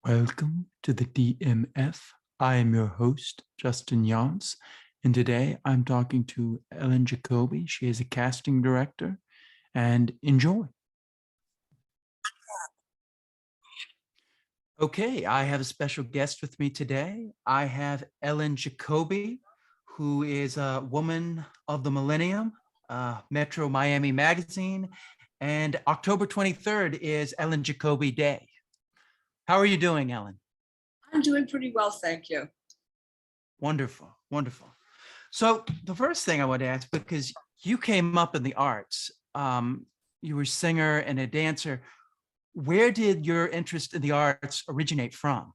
Welcome to the DMF. I am your host, Justin Jans, and today I'm talking to Ellen Jacoby. She is a casting director, and enjoy. Okay, I have a special guest with me today. I have Ellen Jacoby, who is a woman of the millennium, Metro Miami Magazine, and October 23rd is Ellen Jacoby Day. How are you doing, Ellen? I'm doing pretty well, thank you. Wonderful, wonderful. So the first thing I want to ask, because you came up in the arts, you were a singer and a dancer. Where did your interest in the arts originate from?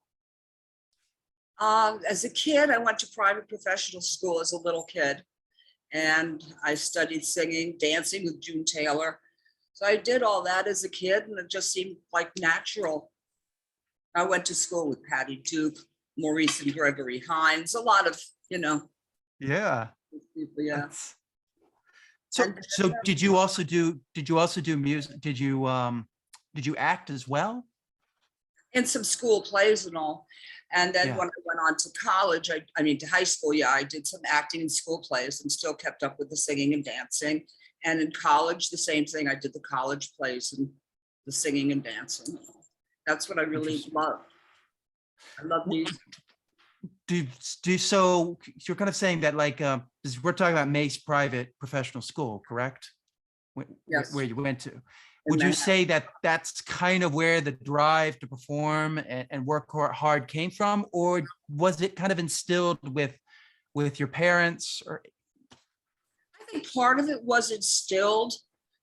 As a kid, I went to private professional school as a little kid, and I studied singing, dancing with June Taylor. So I did all that as a kid, and it just seemed like natural. I went to school with Patty Duke, Maurice and Gregory Hines, a lot of, Yeah. people, yeah. So did you also do music? Did you act as well? In some school plays and all. And then when I went on to college, to high school, I did some acting in school plays and still kept up with the singing and dancing. And in college, the same thing. I did the college plays and the singing and dancing. That's what I really love. I love music. So you're kind of saying that, like, we're talking about Mace Private Professional School, correct? Yes. Where you went to. Would you say that that's kind of where the drive to perform and work hard came from, or was it kind of instilled with your parents? Or I think part of it was instilled.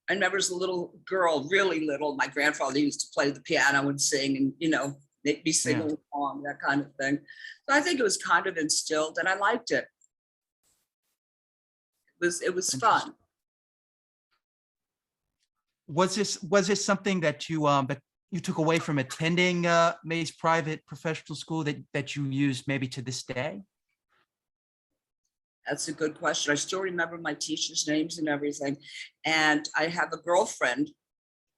I remember as a little girl, really little, my grandfather used to play the piano and sing and, make me sing along, that kind of thing. So I think it was kind of instilled and I liked it. It was fun. Was this something that you took away from attending Mace Private Professional School that you use maybe to this day? That's a good question. I still remember my teachers' names and everything. And I have a girlfriend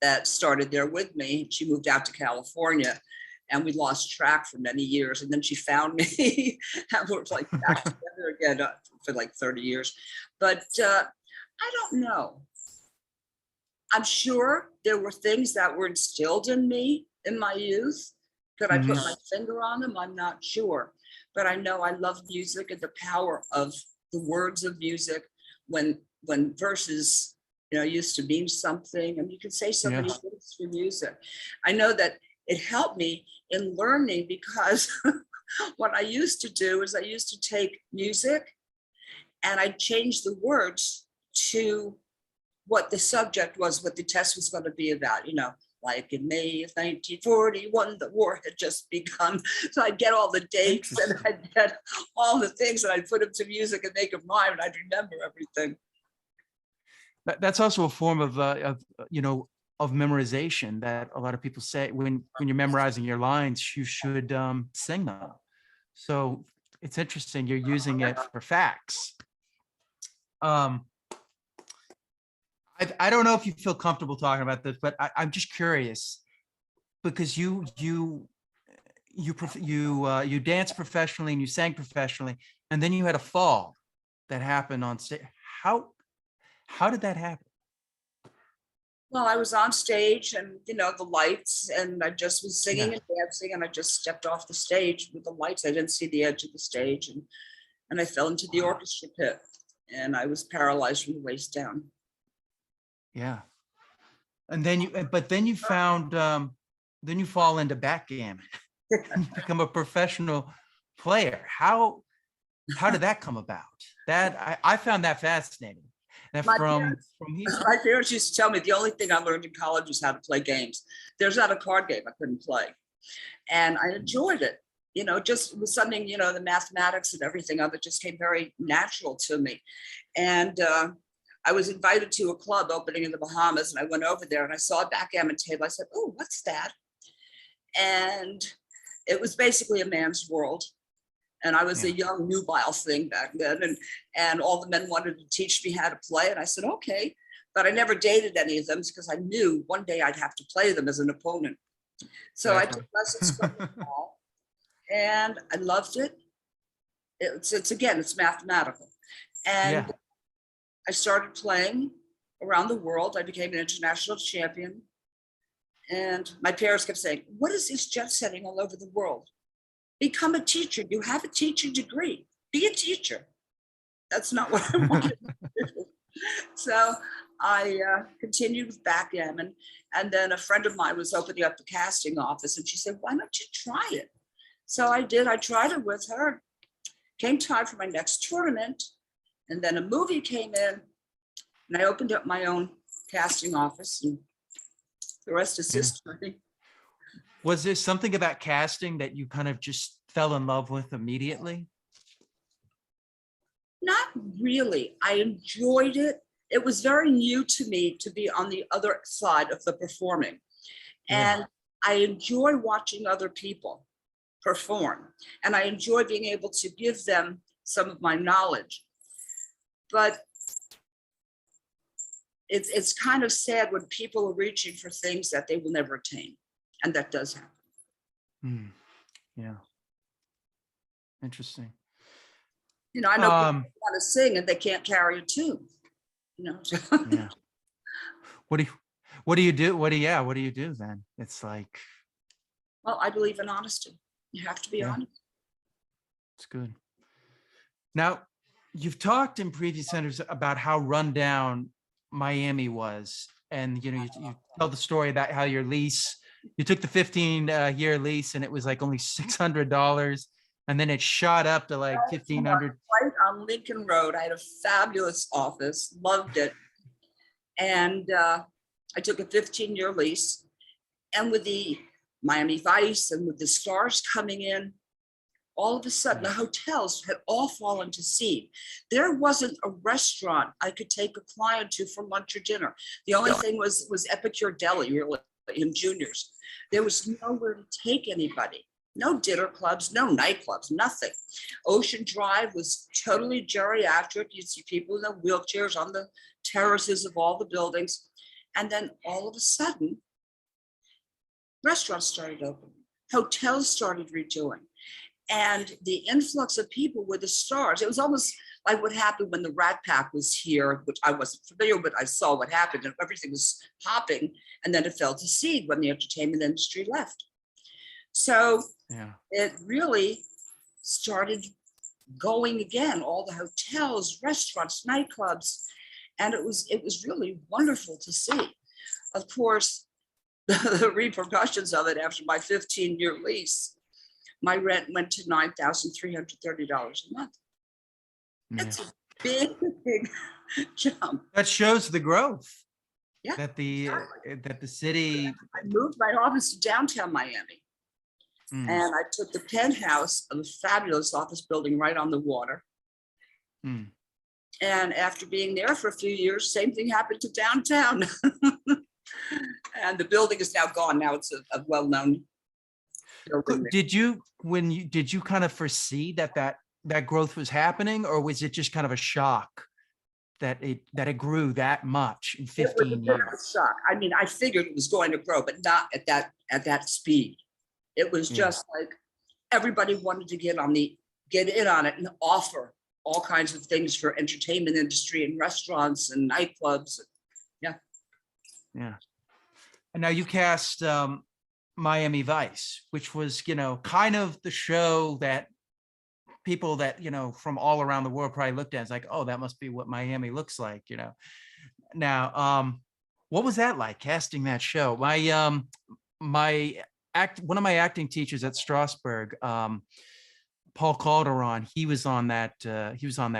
that started there with me. She moved out to California and we lost track for many years. And then she found me and we're like back together again for like 30 years. But I don't know. I'm sure there were things that were instilled in me in my youth. Could I put my finger on them? I'm not sure. But I know I love music and the power of the words of music when verses used to mean something and you could say so many things through music. I know that it helped me in learning because what I used to do is I used to take music and I'd change the words to what the subject was, what the test was going to be about, like in May of 1941, the war had just begun. So I'd get all the dates and I'd get all the things and I'd put them to music and make them rhyme and I'd remember everything. That's also a form of memorization that a lot of people say when you're memorizing your lines, you should sing them. So it's interesting you're using it for facts. I don't know if you feel comfortable talking about this, but I'm just curious because you dance professionally and you sang professionally, and then you had a fall that happened on stage. How did that happen? Well, I was on stage and, the lights, and I just was singing and dancing, and I just stepped off the stage with the lights. I didn't see the edge of the stage, and I fell into the orchestra pit, and I was paralyzed from the waist down. Yeah. And then you found, then you fall into backgammon and become a professional player. How did that come about? That I found that fascinating. And my parents used to tell me the only thing I learned in college was how to play games. There's not a card game I couldn't play. And I enjoyed it. Just it was something, the mathematics and everything of it just came very natural to me. And I was invited to a club opening in the Bahamas and I went over there and I saw a backgammon table. I said, oh, what's that? And it was basically a man's world. And I was a young nubile thing back then. And all the men wanted to teach me how to play. And I said, okay. But I never dated any of them because I knew one day I'd have to play them as an opponent. So I Exactly. took lessons from them all, and I loved it. It's again, it's mathematical. Yeah. And I started playing around the world. I became an international champion. And my parents kept saying, what is this jet setting all over the world? Become a teacher. You have a teaching degree. Be a teacher. That's not what I wanted to do. So I continued with backgammon. And then a friend of mine was opening up the casting office, and she said, why don't you try it? So I did. I tried it with her. Came time for my next tournament. And then a movie came in, and I opened up my own casting office, and the rest is Yeah. history. Was there something about casting that you kind of just fell in love with immediately? Not really. I enjoyed it. It was very new to me to be on the other side of the performing. Yeah. And I enjoy watching other people perform. And I enjoy being able to give them some of my knowledge. But it's kind of sad when people are reaching for things that they will never attain. And that does happen. Hmm. Yeah. Interesting. You know, I know people want to sing and they can't carry a tune. You know. Yeah. What do you do? What do you do then? It's like, Well, I believe in honesty. You have to be yeah, honest. it's good. Now, you've talked in previous centers about how run down Miami was. And, you know, you tell the story about how your lease, you took the 15-year lease and it was like only $600. And then it shot up to like 1,500. Right on Lincoln Road. I had a fabulous office, loved it. And I took a 15-year lease. And with the Miami Vice and with the stars coming in, all of a sudden the hotels had all fallen to seed. There wasn't a restaurant I could take a client to for lunch or dinner. The only thing was Epicure Deli, really, in Juniors. There was nowhere to take anybody. No dinner clubs, no nightclubs, nothing. Ocean Drive was totally geriatric. You'd see people in their wheelchairs on the terraces of all the buildings. And then all of a sudden, restaurants started opening, hotels started redoing. And the influx of people were the stars. It was almost like what happened when the Rat Pack was here, which I wasn't familiar with. I saw what happened and everything was hopping. And then it fell to seed when the entertainment industry left. So it really started going again, all the hotels, restaurants, nightclubs. And it was really wonderful to see. Of course, the repercussions of it after my 15-year lease, my rent went to $9,330 a month. That's a big, big jump. That shows the growth. Yeah, that the city. I moved my office to downtown Miami, and I took the penthouse of a fabulous office building right on the water. And after being there for a few years, same thing happened to downtown. And the building is now gone. Now it's a well-known building. Did you kind of foresee that growth was happening, or was it just kind of a shock that it grew that much in 15 years? It was a shock. I mean, I figured it was going to grow, but not at that speed. It was just like everybody wanted to get in on it and offer all kinds of things for entertainment industry and restaurants and nightclubs. Yeah. And now you cast Miami Vice, which was, kind of the show that people that, from all around the world probably looked at as like, oh, that must be what Miami looks like, Now, what was that like, casting that show? One of my acting teachers at Strasbourg, Paul Calderon, he was on that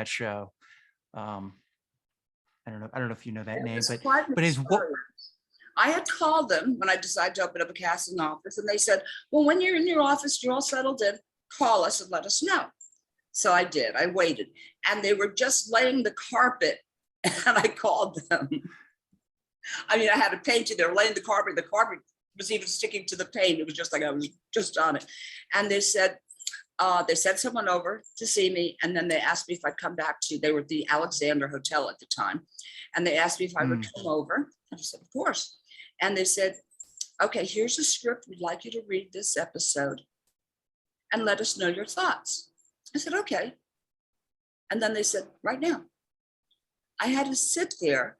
show. I don't know if you know that name, but I had called them when I decided to open up a casting office, and they said, well, when you're in your office, you're all settled in, call us and let us know. So I did. I waited, and they were just laying the carpet, and I called them. I mean, I had a painter there laying the carpet. The carpet was even sticking to the paint. It was just like I was just on it. And they said, they sent someone over to see me, and then they asked me if I'd come back they were at the Alexander Hotel at the time, and they asked me if I would come over. I said, of course. And they said, okay, here's a script. We'd like you to read this episode and let us know your thoughts. I said, okay. And then they said, right now. I had to sit there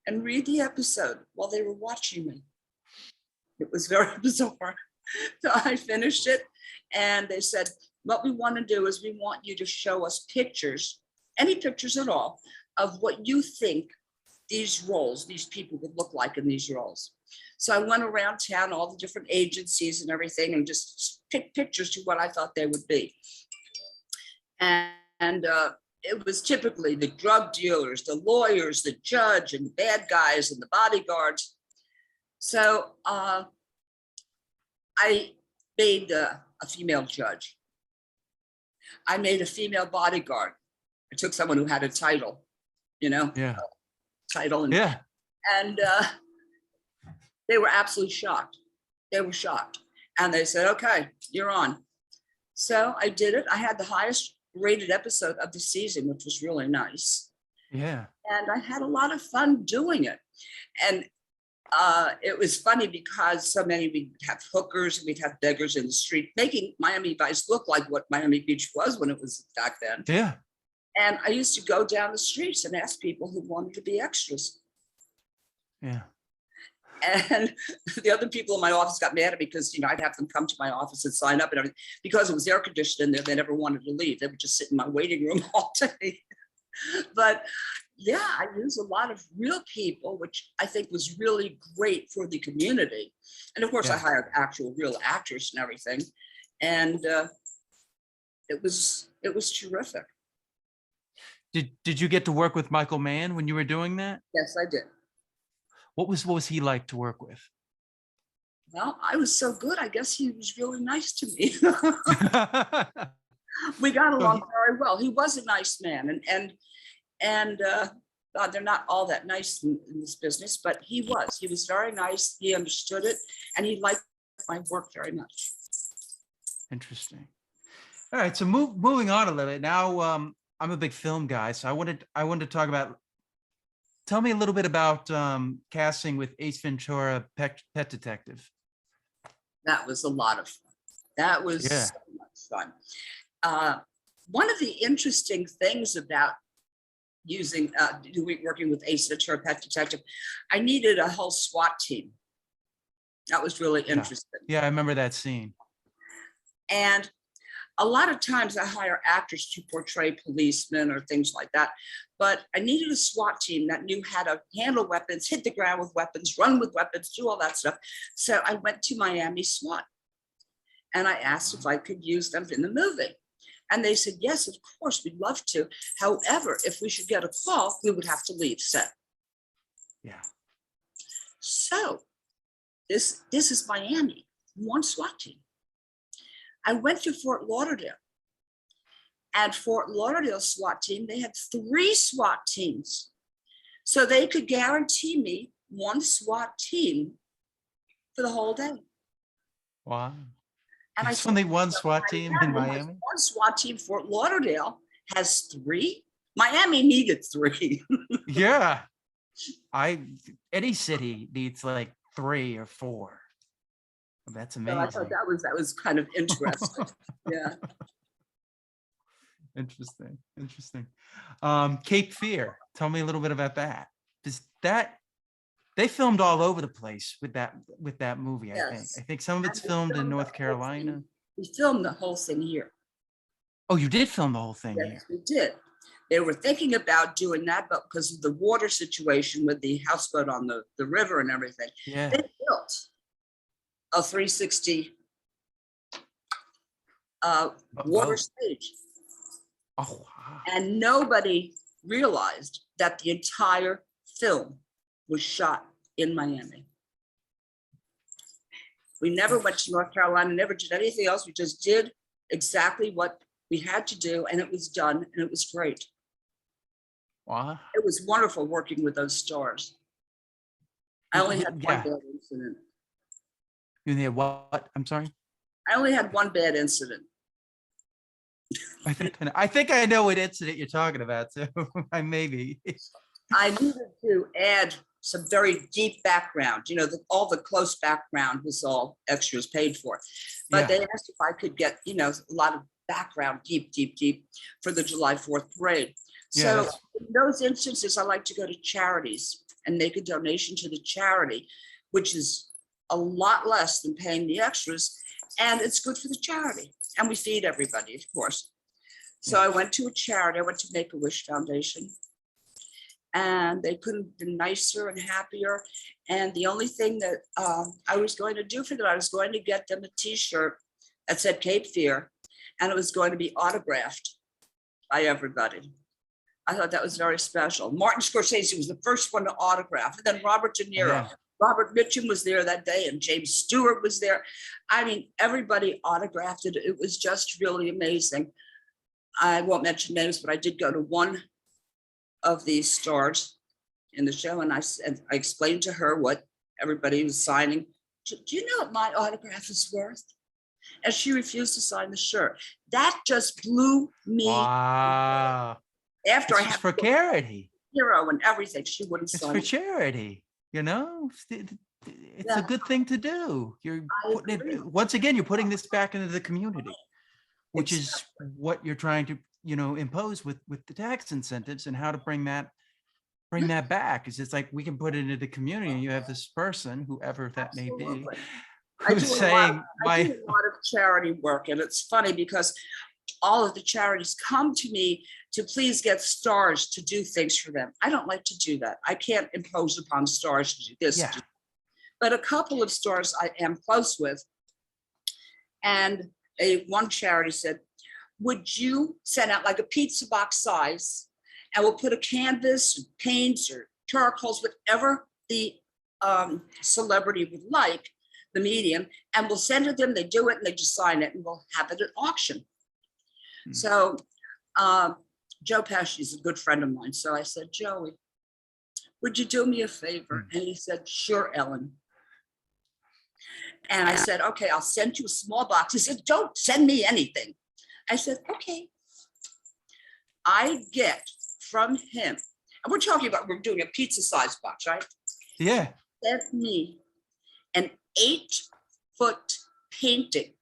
and read the episode while they were watching me. It was very bizarre. So I finished it and they said, what we want to do is we want you to show us pictures, any pictures at all, of what you think these roles, these people would look like in these roles. So I went around town, all the different agencies and everything, and just picked pictures to what I thought they would be. And it was typically the drug dealers, the lawyers, the judge, and the bad guys, and the bodyguards. So I made a female judge. I made a female bodyguard. I took someone who had a title, Yeah. Title. And, Yeah. and they were absolutely shocked. They were shocked. And they said, okay, you're on. So I did it. I had the highest rated episode of the season, which was really nice. Yeah. And I had a lot of fun doing it. And it was funny because so many, we'd have hookers and we'd have beggars in the street, making Miami Vice look like what Miami Beach was when it was back then. Yeah. And I used to go down the streets and ask people who wanted to be extras. Yeah. And the other people in my office got mad at me because, I'd have them come to my office and sign up and everything. Because it was air conditioned in there, they never wanted to leave. They would just sit in my waiting room all day. But yeah, I use a lot of real people, which I think was really great for the community. And of course, I hired actual real actors and everything. And it was terrific. Did you get to work with Michael Mann when you were doing that? Yes, I did. What was he like to work with? Well, I was so good. I guess he was really nice to me. We got along very well. He was a nice man, and they're not all that nice in this business, but he was very nice. He understood it, and he liked my work very much. Interesting. All right, so moving on a little bit now. I'm a big film guy, so I wanted to talk about. Tell me a little bit about casting with Ace Ventura, Pet Detective. That was a lot of fun. That was so much fun. One of the interesting things about working with Ace Ventura, Pet Detective, I needed a whole SWAT team. That was really interesting. Yeah, I remember that scene. And a lot of times I hire actors to portray policemen or things like that, but I needed a SWAT team that knew how to handle weapons, hit the ground with weapons, run with weapons, do all that stuff. So I went to Miami SWAT and I asked if I could use them in the movie. And they said, yes, of course, we'd love to. However, if we should get a call, we would have to leave set. Yeah. So this is Miami, one SWAT team. I went to Fort Lauderdale. At Fort Lauderdale SWAT team, they had 3 SWAT teams. So they could guarantee me one SWAT team for the whole day. Wow. And There's only one SWAT team in Miami? One SWAT team. Fort Lauderdale has 3. Miami needed 3. Yeah. Any city needs like 3 or 4. That's amazing. So I thought that was kind of interesting. Yeah. Interesting. Cape Fear. Tell me a little bit about that. They filmed all over the place with that movie. Yes. I think some of it's filmed in North Carolina. We filmed the whole thing here. Oh, you did film the whole thing here. Yes, we did. They were thinking about doing that, but because of the water situation with the houseboat on the river and everything, Yeah. they built a 360 water stage. Oh, wow. And nobody realized that the entire film was shot in Miami. We never went to North Carolina, never did anything else. We just did exactly what we had to do, and it was done, and it was great. Wow. It was wonderful working with those stars. I only had one bad incident. You had what? I'm sorry? I only had one bad incident. I think I know what incident you're talking about too. Maybe. I needed to add some very deep background. You know, all the close background was all extras paid for. But they asked if I could get, you know, a lot of background, deep for the July 4th parade. So in those instances, I like to go to charities and make a donation to the charity, which is a lot less than paying the extras. And it's good for the charity. And we feed everybody, of course. So I went to a charity. I went to Make-A-Wish Foundation. And they couldn't have been nicer and happier. And the only thing that I was going to do for them, I was going to get them a T-shirt that said Cape Fear, and it was going to be autographed by everybody. I thought that was very special. Martin Scorsese was the first one to autograph, and then Robert De Niro. Yeah. Robert Mitchum was there that day, and James Stewart was there. I mean, everybody autographed it. It was just really amazing. I won't mention names, but I did go to one of these stars in the show, and I explained to her what everybody was signing. Do you know what my autograph is worth? And she refused to sign the shirt. That just blew me. Wow. After it's I had for charity. Hero and everything, she wouldn't It's sign for it. charity. You know, it's a good thing to do. You're putting agree. it, once again, you're putting this back into the community, which is what you're trying to, you know, impose with the tax incentives and how to bring that back. Is it's like we can put it into the community, and you have this person, whoever that may be, Absolutely. who's saying I do a lot of charity work, and it's funny because all of the charities come to me to please get stars to do things for them. I don't like to do that. I can't impose upon stars to do this. Yeah. But a couple of stars I am close with, and one charity said, would you send out like a pizza box size, and we'll put a canvas, and paints, or charcoals, whatever the celebrity would like, the medium, and we'll send it to them, they do it, and they just sign it, and we'll have it at auction. So Joe Pesci is a good friend of mine. So I said, Joey, would you do me a favor? And he said, sure, Ellen. And I said, okay, I'll send you a small box. He said, don't send me anything. I said, okay. I get from him, and we're talking about, we're doing a pizza size box, right? Yeah. Sent me an 8-foot painting,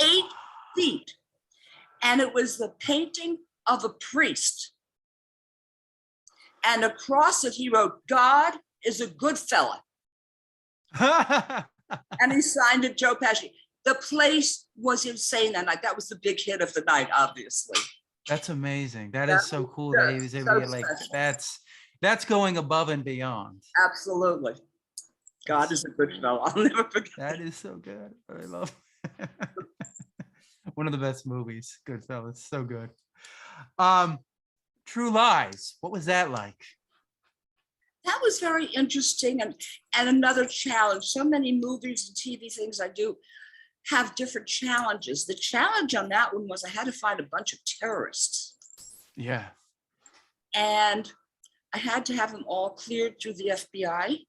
8 feet. And it was the painting of a priest. And across it, he wrote, God is a good fella. And he signed it, Joe Pesci. The place was insane that night. That was the big hit of the night, obviously. That's amazing. That is so cool that he was able to get like, that's going above and beyond. Absolutely. God is a good fellow. I'll never forget. That is so good. I love it. One of the best movies. Goodfellas. So good. True Lies. What was that like? That was very interesting, and another challenge. So many movies and TV things I do have different challenges. The challenge on that one was I had to find a bunch of terrorists. Yeah. And I had to have them all cleared through the FBI.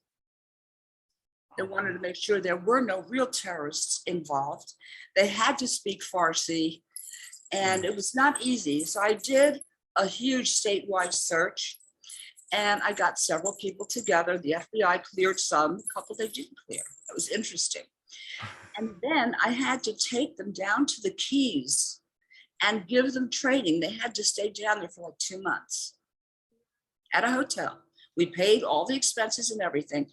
They wanted to make sure there were no real terrorists involved. They had to speak Farsi, and it was not easy. So I did a huge statewide search, and I got several people together. The FBI cleared some, a couple they didn't clear. That was interesting. And then I had to take them down to the Keys and give them training. They had to stay down there for like 2 months at a hotel. We paid all the expenses and everything,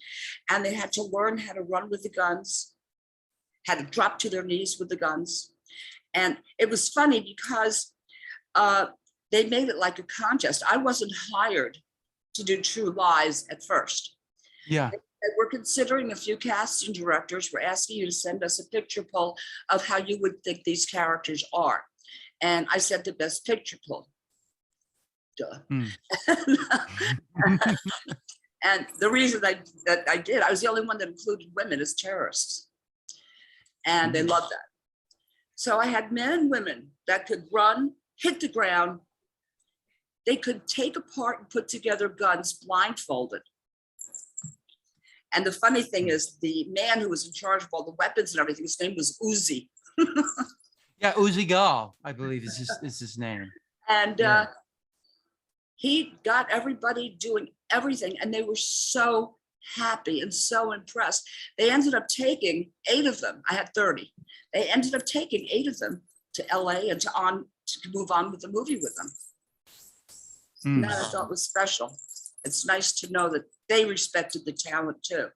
and they had to learn how to run with the guns, how to drop to their knees with the guns. And it was funny because they made it like a contest. I wasn't hired to do True Lies at first. Yeah. We're considering a few casting directors. We're asking you to send us a picture poll of how you would think these characters are. And I said the best picture poll. Duh. And the reason that I did, I was the only one that included women as terrorists. And they loved that. So I had men and women that could run, hit the ground. They could take apart and put together guns blindfolded. And the funny thing is, the man who was in charge of all the weapons and everything, his name was Uzi. Yeah, Uzi Gal, I believe is his name. And he got everybody doing everything. And they were so happy and so impressed. They ended up taking 8 of them. I had 30. They ended up taking 8 of them to LA and to move on with the movie with them. And that I thought was special. It's nice to know that they respected the talent too.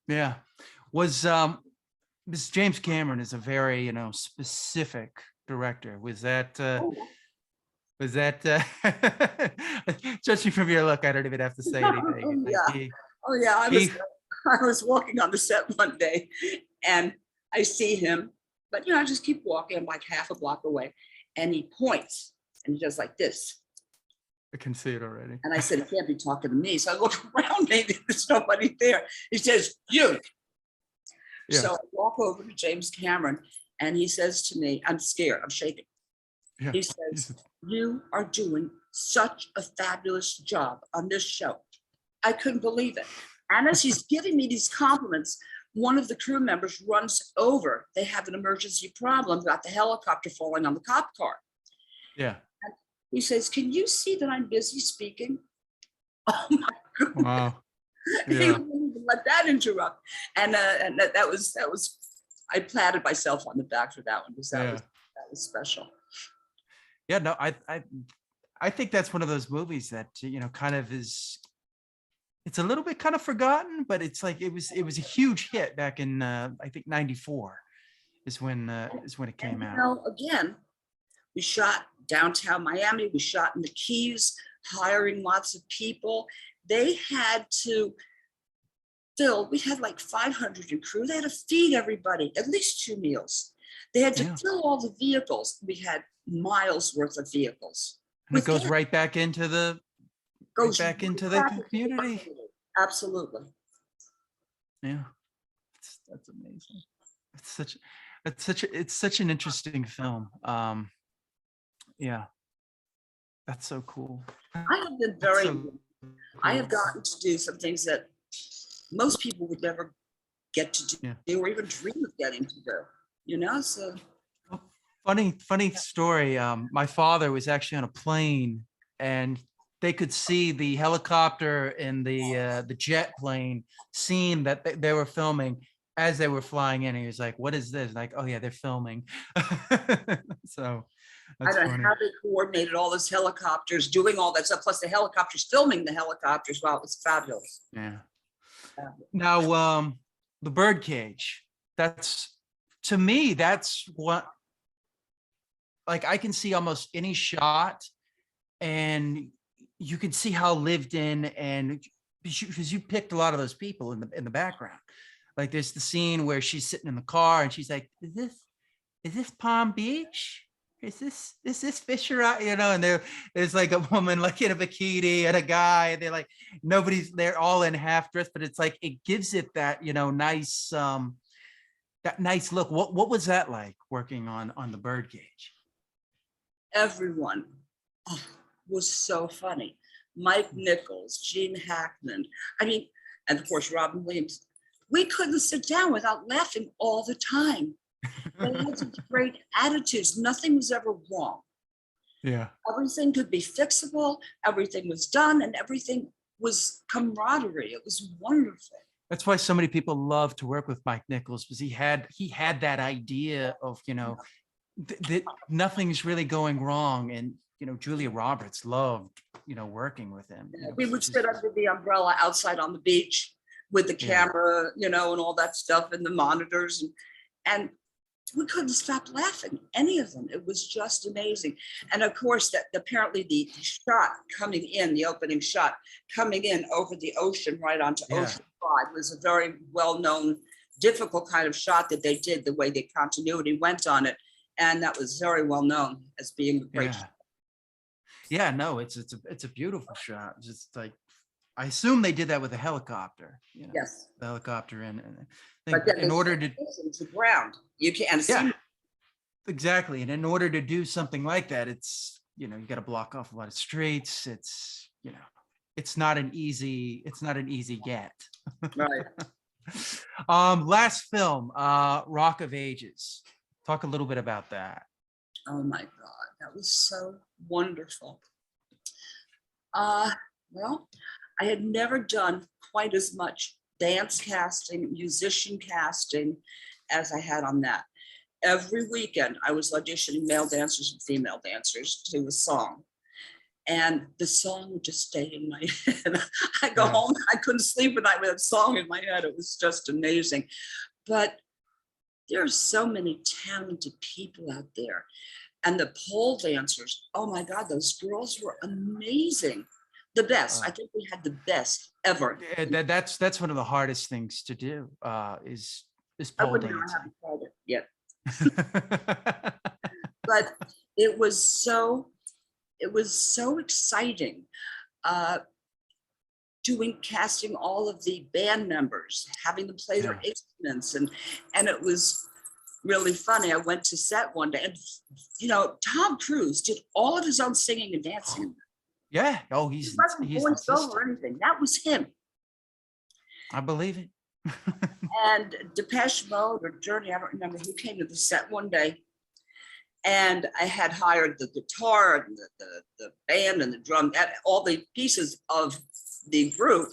Yeah. Was this James Cameron is a very, specific director. Was that judging from your look, I don't even have to say anything. Yeah. Oh yeah. I was walking on the set one day and I see him, but I just keep walking. I'm like half a block away and he points and he does like this. I can see it already. And I said, he can't be talking to me. So I look around, maybe there's nobody there. He says, you. Yeah. So I walk over to James Cameron and he says to me, I'm scared, I'm shaking. Yeah. He says, you are doing such a fabulous job on this show. I couldn't believe it. And as he's giving me these compliments, one of the crew members runs over. They have an emergency problem about the helicopter falling on the cop car. Yeah. And he says, can you see that I'm busy speaking? Oh my goodness. Wow. Yeah. He wouldn't even let that interrupt. And that was, I patted myself on the back for that one because that was special. Yeah, no, I think that's one of those movies that, kind of is, it's a little bit kind of forgotten, but it's like, it was a huge hit back in, I think 94 is when it came out. Again, we shot downtown Miami, we shot in the Keys, hiring lots of people. They had to fill, we had like 500 in crew. They had to feed everybody at least 2 meals. They had to fill all the vehicles. We had miles worth of vehicles. And it goes right back into the community. Absolutely. Yeah, that's amazing. It's such an interesting film. Yeah, that's so cool. I have been very cool. I have gotten to do some things that most people would never get to do or even dream of getting to do. So funny story. My father was actually on a plane and they could see the helicopter and the jet plane scene that they were filming as they were flying in. He was like, what is this? Like, oh yeah, they're filming. So that's I don't know how they coordinated all those helicopters doing all that stuff, plus the helicopters filming the helicopters. Wow, it was fabulous. Yeah. Now, the birdcage, to me, that's what, like, I can see almost any shot and you can see how lived in, and because you picked a lot of those people in the background. Like there's the scene where she's sitting in the car and she's like, is this Palm Beach? Is this Fisher out? And there's like a woman like in a bikini and a guy, and they're like, they're all in half dress, but it's like, it gives it that, nice, that nice look. What was that like working on the birdcage? Everyone was so funny. Mike Nichols, Gene Hackman. I mean, and of course, Robin Williams. We couldn't sit down without laughing all the time. They had such great attitudes. Nothing was ever wrong. Yeah. Everything could be fixable. Everything was done and everything was camaraderie. It was wonderful. That's why so many people love to work with Mike Nichols, because he had that idea of, that nothing's really going wrong. And, Julia Roberts loved, working with him. We would sit under the umbrella outside on the beach with the camera, and all that stuff and the monitors. And we couldn't stop laughing, any of them. It was just amazing. And of course, that apparently the shot coming in, the opening shot coming in over the ocean right onto Ocean 5 was a very well-known, difficult kind of shot that they did, the way the continuity went on it. And that was very well known as being a great shot. Yeah, no, it's a beautiful shot. Just like, I assume they did that with a helicopter. Yes. The helicopter in order to ground, you can't see. Exactly. And in order to do something like that, it's, you got to block off a lot of streets. It's, it's not an easy get. Right. Last film, Rock of Ages. Talk a little bit about that. Oh my God, that was so wonderful. Well, I had never done quite as much dance casting, musician casting as I had on that. Every weekend, I was auditioning male dancers and female dancers to a song. And the song would just stay in my head. I go home, I couldn't sleep at night with that song in my head. It was just amazing. But there's so many talented people out there. And the pole dancers, oh my God, those girls were amazing. The best. I think we had the best ever. That's one of the hardest things to do, is I pole wouldn't know, I dancing. haven't tried it yet. But it was so exciting, casting all of the band members, having them play their instruments, and it was really funny. I went to set one day, and Tom Cruise did all of his own singing and dancing. Yeah. Oh, he's voiceover or anything. That was him. I believe it. And Depeche Mode or Journey, I don't remember who came to the set one day. And I had hired the guitar and the band and the drum, all the pieces of the group.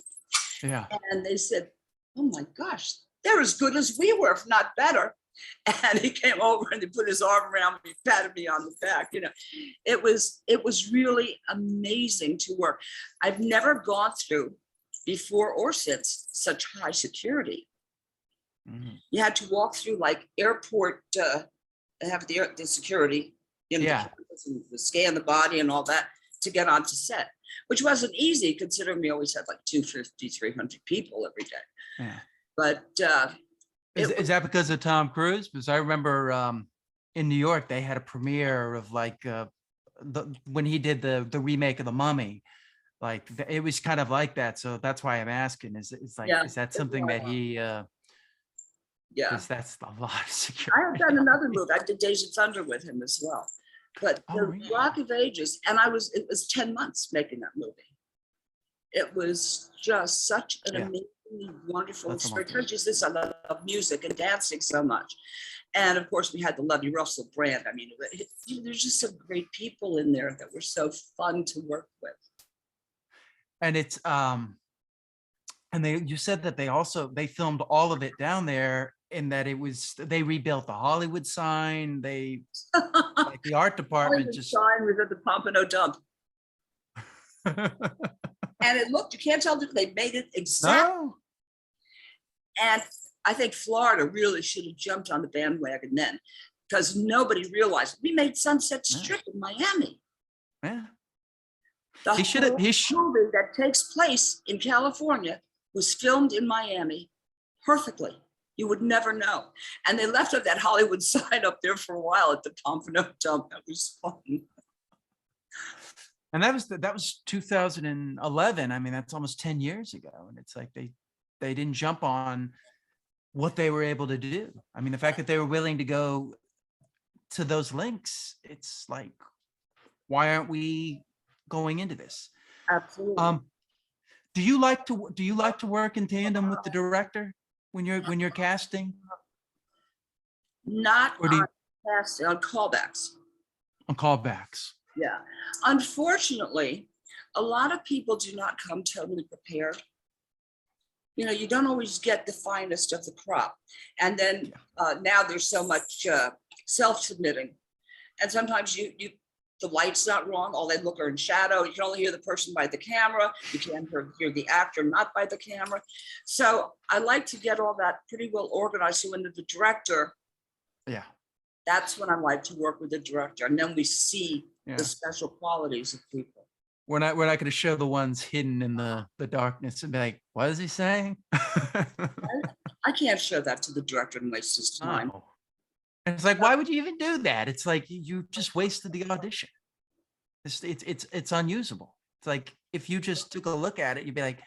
Yeah. And they said, oh my gosh, they're as good as we were, if not better. And he came over and he put his arm around me, patted me on the back. It was really amazing to work. I've never gone through, before or since, such high security. Mm-hmm. You had to walk through like airport, have the security, scan the body and all that to get onto set, which wasn't easy considering we always had like 250, 300 people every day. Yeah. But is that because of Tom Cruise? Because I remember in New York, they had a premiere of like when he did the remake of The Mummy. Like it was kind of like that. So that's why I'm asking, is that something that he, because that's a lot of security. I have done another movie. I did Days of Thunder with him as well. But the Rock of Ages, and it was 10 months making that movie. It was just such an amazingly wonderful experience. I love music and dancing so much. And of course, we had the Lovey Russell brand. I mean, there's just some great people in there that were so fun to work with. And it's you said that they filmed all of it down there, in that they rebuilt the Hollywood sign. They like the art department Hollywood sign was at the Pompano dump. And you can't tell that they made it exactly. No. And I think Florida really should have jumped on the bandwagon then, because nobody realized we made Sunset Strip in Miami. Yeah. The movie that takes place in California was filmed in Miami perfectly. You would never know. And they left up that Hollywood sign up there for a while at the Pompano dump. That was fun. And that was 2011. I mean, that's almost 10 years ago. And it's like they didn't jump on what they were able to do. I mean, the fact that they were willing to go to those links, it's like, why aren't we going into this? Absolutely. Do you like to work in tandem with the director when you're casting? Not on casting, on callbacks. On callbacks. Yeah. Unfortunately, a lot of people do not come totally prepared. You don't always get the finest of the crop. And then now there's so much self-submitting. And sometimes the light's not wrong. All they look are in shadow. You can only hear the person by the camera. You can't hear the actor not by the camera. So I like to get all that pretty well organized. So when the director, that's when I like to work with the director. And then we see the special qualities of people. We're not going to show the ones hidden in the darkness and be like, what is he saying? I can't show that to the director and waste his time. No. And it's like, why would you even do that? It's like you just wasted the audition. It's unusable. It's like if you just took a look at it, you'd be like,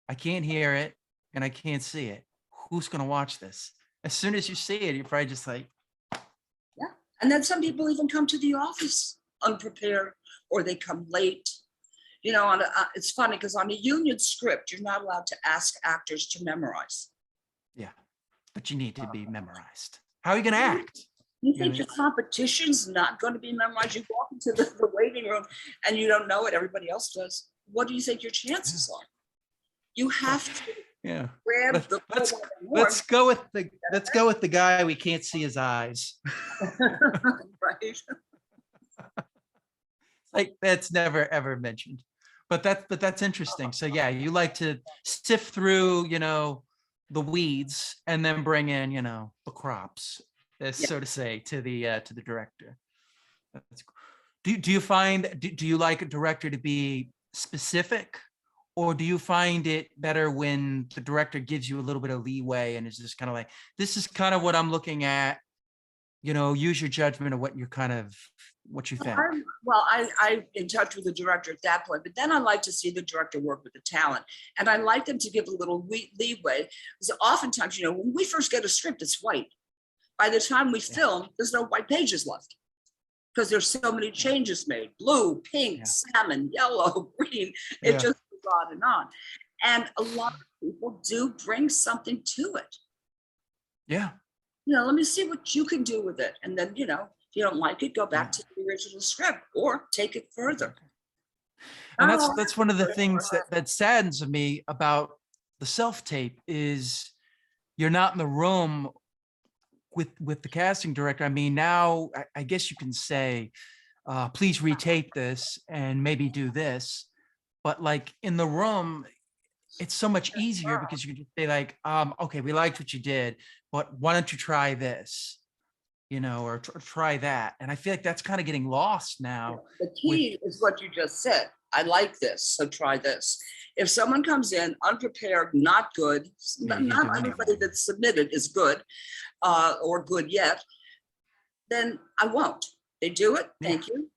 I can't hear it and I can't see it. Who's going to watch this? As soon as you see it, you're probably just like, yeah. And then some people even come to the office unprepared, or they come late. It's funny because on a union script, you're not allowed to ask actors to memorize. Yeah, but you need to be memorized. How are you going to act? You think your competition's not going to be memorized? You walk into the waiting room and you don't know it. Everybody else does. What do you think your chances are? You have to Yeah. grab the Let's bull by the let's horn, go with the guy we can't see his eyes. right? Like that's never ever mentioned. But that's interesting. So yeah, you like to sift through, the weeds and then bring in, the crops, Yeah. so to say, to the director. That's cool. Do you find do you like a director to be specific, or do you find it better when the director gives you a little bit of leeway and is just kind of like, this is kind of what I'm looking at, use your judgment of what you think. I'm in touch with the director at that point, but then I like to see the director work with the talent, and I like them to give a little leeway. Because oftentimes, when we first get a script, it's white. By the time we film, there's no white pages left because there's so many changes made: blue, pink, salmon, yellow, green. It just goes on and on. And a lot of people do bring something to it. Yeah. Let me see what you can do with it. And then, if you don't like it, go back to the original script or take it further. And that's one of the things that saddens me about the self-tape is you're not in the room with the casting director. I mean, now I guess you can say, please retape this and maybe do this. But like in the room, it's so much easier because you can just say like, okay, we liked what you did, but why don't you try this? Or try that. And I feel like that's kind of getting lost now. The key is what you just said. I like this, so try this. If someone comes in unprepared, not good, not everybody that's submitted is good or good yet, then I won't. They do it, thank you.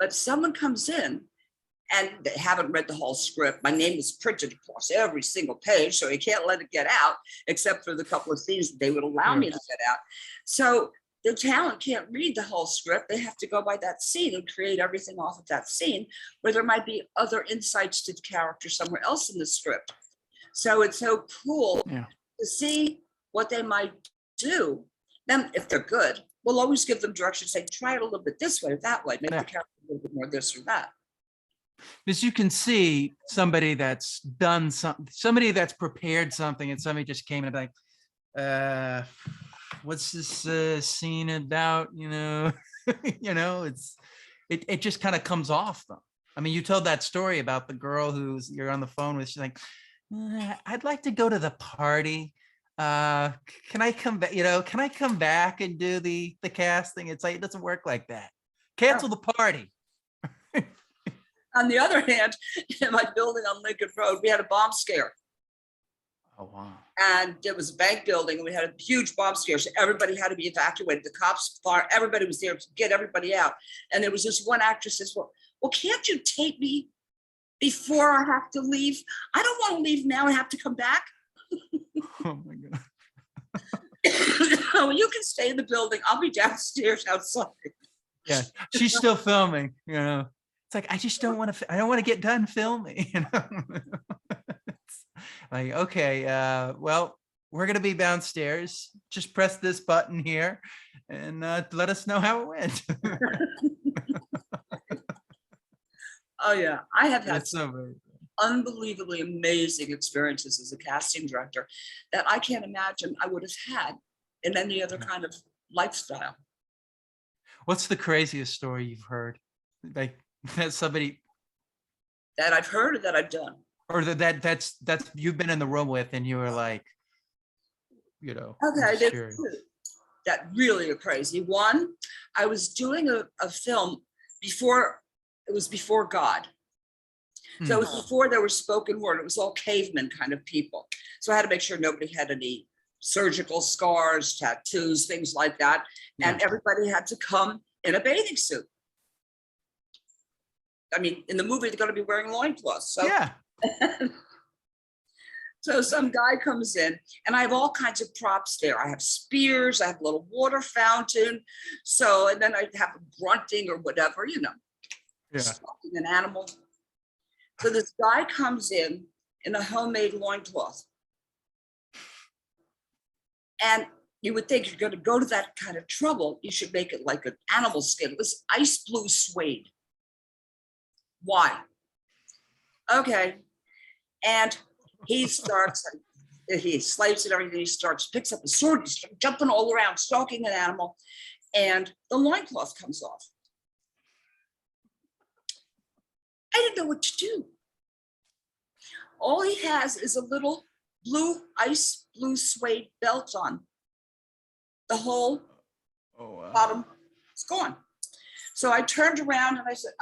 But someone comes in and they haven't read the whole script. My name is printed across every single page, so you can't let it get out, except for the couple of scenes that they would allow me to get out. So the talent can't read the whole script. They have to go by that scene and create everything off of that scene, where there might be other insights to the character somewhere else in the script. So it's so cool to see what they might do. Then if they're good, we'll always give them direction, say, try it a little bit this way or that way, make the character a little bit more this or that. Because you can see somebody that's done something, somebody that's prepared something, and somebody just came in and like, what's this scene about? It just kind of comes off them. I mean, you told that story about the girl you're on the phone with. She's like, I'd like to go to the party. Can I come back? Can I come back and do the casting? It's like, it doesn't work like that. Cancel the party. On the other hand, in my building on Lincoln Road, we had a bomb scare. Oh, wow. And it was a bank building, and we had a huge bomb scare. So everybody had to be evacuated. The cops, everybody was there to get everybody out. And there was this one actress says, well, can't you tape me before I have to leave? I don't want to leave now and have to come back. Oh my God. Well, you can stay in the building. I'll be downstairs outside. Yeah, she's still filming, It's like, I just don't want to get done filming, Like, okay, well, we're going to be downstairs. Just press this button here and let us know how it went. Oh, yeah. I have had so unbelievably amazing experiences as a casting director that I can't imagine I would have had in any other kind of lifestyle. What's the craziest story you've heard? Like that somebody that I've heard or that I've done? Or that's you've been in the room with and you were like, okay, that really are crazy. One, I was doing a film before God. So it was before there was spoken word. It was all caveman kind of people. So I had to make sure nobody had any surgical scars, tattoos, things like that. And everybody had to come in a bathing suit. I mean, in the movie, they're going to be wearing loincloths. So yeah. So some guy comes in and I have all kinds of props there. I have spears, I have a little water fountain. So, and then I have grunting or whatever, stalking an animal. So this guy comes in a homemade loincloth. And you would think you're going to go to that kind of trouble, you should make it like an animal skin. It was ice blue suede. Why? Okay. And He starts, he slaves and everything. He starts, picks up a sword, he's jumping all around, stalking an animal, and the loincloth comes off. I didn't know what to do. All he has is a little ice blue suede belt on. The whole bottom is gone. So I turned around and I said,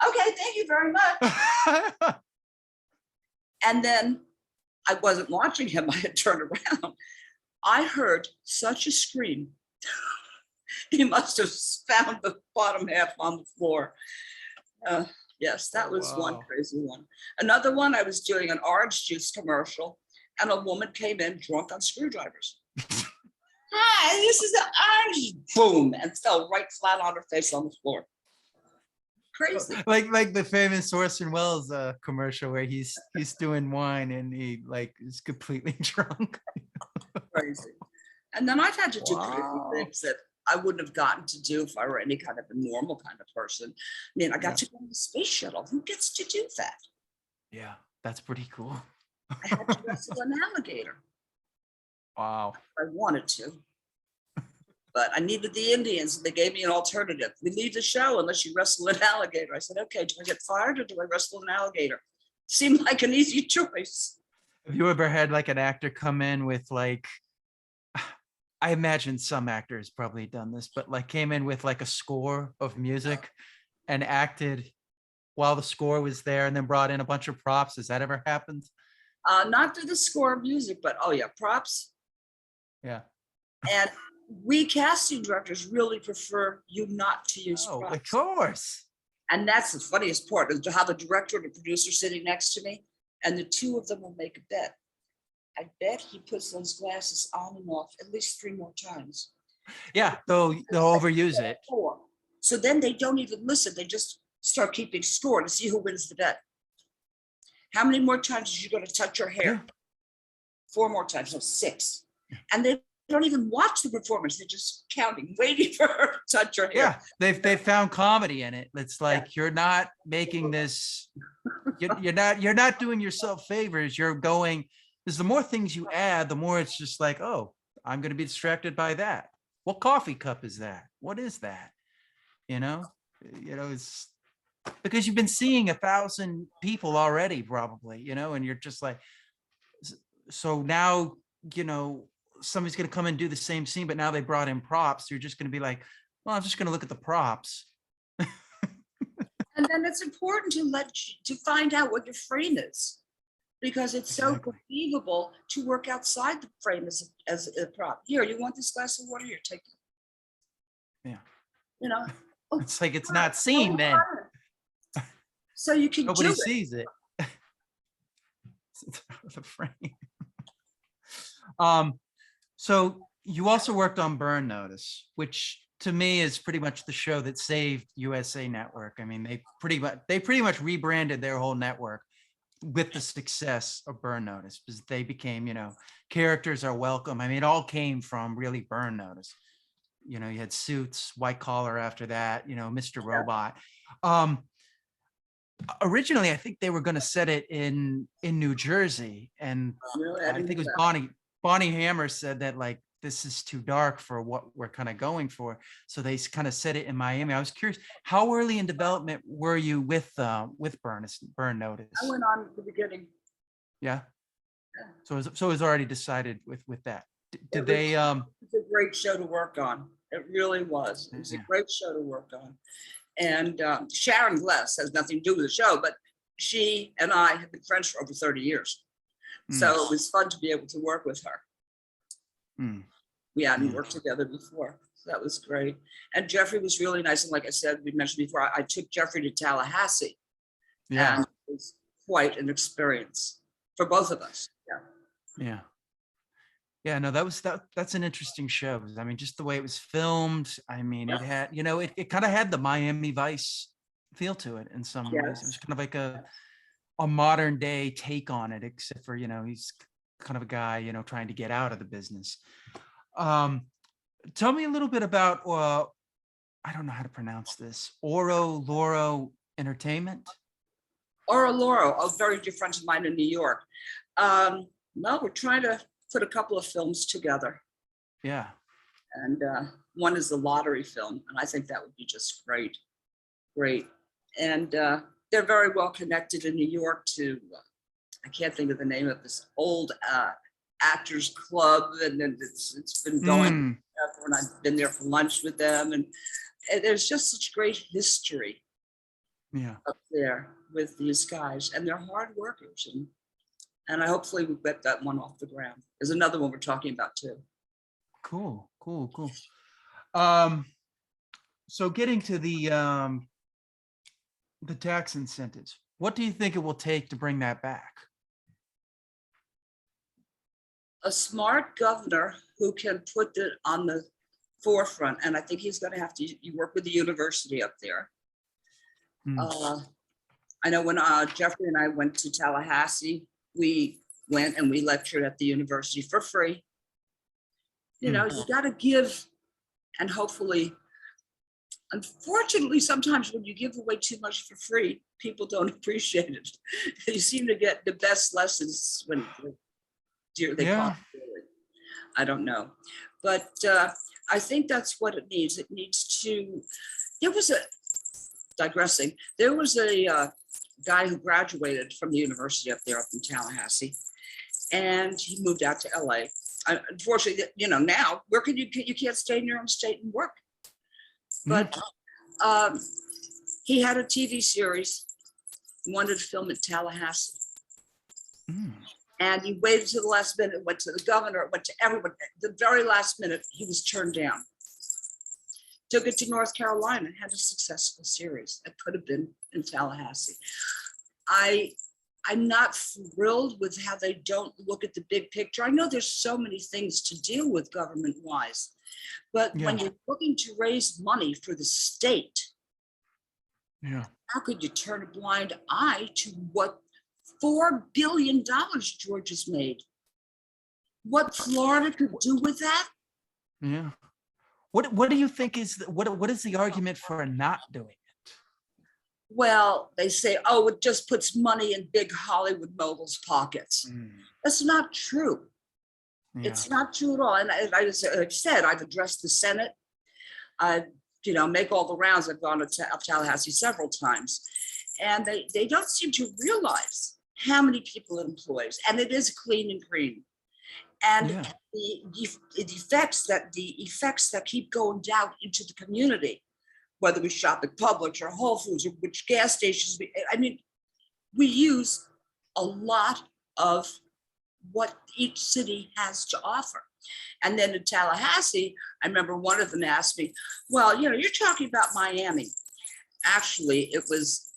okay, thank you very much. And then I wasn't watching him. I had turned around. I heard such a scream. He must have found the bottom half on the floor. Yes, that was one crazy one. Another one, I was doing an orange juice commercial and a woman came in drunk on screwdrivers. Hi, this is the orange, boom, and fell right flat on her face on the floor. Crazy. Like the famous Orson Welles commercial where he's doing wine and he like is completely drunk. Crazy. And then I've had to do crazy things that I wouldn't have gotten to do if I were any kind of a normal kind of person. I mean, I got to go on the space shuttle. Who gets to do that? Yeah, that's pretty cool. I had to wrestle an alligator. Wow. I wanted to, but I needed the Indians and they gave me an alternative. We leave the show unless you wrestle an alligator. I said, okay, do I get fired or do I wrestle an alligator? Seemed like an easy choice. Have you ever had like an actor come in with like, I imagine some actors probably done this, but like came in with like a score of music and acted while the score was there and then brought in a bunch of props? Has that ever happened? Not to the score of music, but oh yeah, props. Yeah. And we casting directors really prefer you not to use props. Of course. And that's the funniest part, is to have the director and the producer sitting next to me, and the two of them will make a bet. I bet he puts those glasses on and off at least 3 more times. Yeah, they'll overuse it. 4. So then they don't even listen. They just start keeping score to see who wins the bet. How many more times are you going to touch your hair? 4 more times, no, 6. And they don't even watch the performance. They're just counting, waiting for her to touch her hair. Yeah, they've found comedy in it. It's like you're not making this. You're not doing yourself favors. You're going. Because the more things you add, the more it's just like, oh, I'm going to be distracted by that. What coffee cup is that? What is that? It's because you've been seeing 1,000 people already, probably, and you're just like, so now, somebody's going to come and do the same scene, but now they brought in props. So you're just going to be like, well, I'm just going to look at the props. And then it's important to find out what your frame is, because it's so believable to work outside the frame as a prop. Here, you want this glass of water? Here, take it. Yeah. It's like it's not seen then. So you can nobody do sees it. The frame. So you also worked on Burn Notice, which to me is pretty much the show that saved USA Network. I mean, they pretty much rebranded their whole network with the success of Burn Notice, because they became, characters are welcome. I mean, it all came from really Burn Notice. You had Suits, White Collar after that, Mr. Robot. Originally, I think they were going to set it in New Jersey, and I think it was Bonnie Hammer said that like this is too dark for what we're kind of going for, so they kind of set it in Miami. I was curious, how early in development were you with Burn Notice? I went on at the beginning. Yeah. So it was already decided with that. Did they? It was a great show to work on. It really was. It was a great show to work on. And Sharon Gless has nothing to do with the show, but she and I have been friends for over 30 years. So it was fun to be able to work with her. We hadn't worked together before. So that was great. And Jeffrey was really nice. And like I said, we mentioned before, I took Jeffrey to Tallahassee. Yeah. And it was quite an experience for both of us. Yeah. Yeah, no, that's an interesting show. I mean, just the way it was filmed. I mean, it had, it kind of had the Miami Vice feel to it in some ways. It was kind of like a modern day take on it, except for, he's kind of a guy, trying to get out of the business. Tell me a little bit about, I don't know how to pronounce this, Oro Loro Entertainment. Oro Loro, a very dear friend of mine in New York. No, we're trying to put a couple of films together. Yeah. And one is the lottery film. And I think that would be just great. Great. And they're very well connected in New York to, I can't think of the name of this old actors club. And then it's been going forever, and I've been there for lunch with them. And there's just such great history up there with these guys. And they're hard workers. And I hopefully we get that one off the ground. There's another one we're talking about too. Cool. So getting to the tax incentives, what do you think it will take to bring that back? A smart governor who can put it on the forefront. And I think he's going to have to you work with the university up there. I know when Jeffrey and I went to Tallahassee, we went and we lectured at the university for free. You know, you got to give, and hopefully, unfortunately, sometimes when you give away too much for free, people don't appreciate it. You seem to get the best lessons when they cost dearly. I don't know, but I think that's what it needs. It needs to. There was a guy who graduated from the university up there up in Tallahassee, and he moved out to LA. Unfortunately, you know, now where can you can't stay in your own state and work. But he had a TV series, wanted to film in Tallahassee. And he waited to the last minute, went to the governor, went to everyone. The very last minute, he was turned down. Took it to North Carolina and had a successful series. It could have been in Tallahassee. I'm not thrilled with how they don't look at the big picture. I know there's so many things to deal with government-wise, but when you're looking to raise money for the state, how could you turn a blind eye to what $4 billion Georgia's made? What Florida could do with that? Yeah. What do you think is what is the argument for not doing it? Well, they say, oh, it just puts money in big Hollywood moguls' pockets. That's not true. It's not true at all. And I said, I've addressed the Senate. I, make all the rounds. I've gone to Tallahassee several times, and they don't seem to realize how many people it employs. And it is clean and green. And the effects that keep going down into the community, whether we shop at Publix or Whole Foods or which gas stations, we use a lot of what each city has to offer. And then in Tallahassee, I remember one of them asked me, well, you're talking about Miami. Actually, it was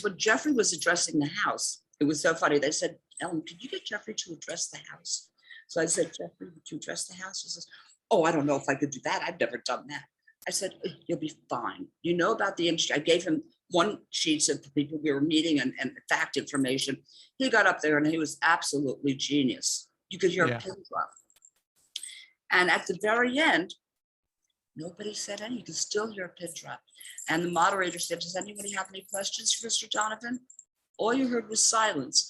when Jeffrey was addressing the House. It was so funny. They said, Ellen, could you get Jeffrey to address the House? So I said, Jeffrey, would you address the House? He says, oh, I don't know if I could do that. I've never done that. I said, you'll be fine. You know about the industry. I gave him one sheet of the people we were meeting and fact information. He got up there and he was absolutely genius. You could hear a pin drop. And at the very end, nobody said anything. You could still hear a pin drop. And the moderator said, does anybody have any questions for Mr. Donovan? All you heard was silence.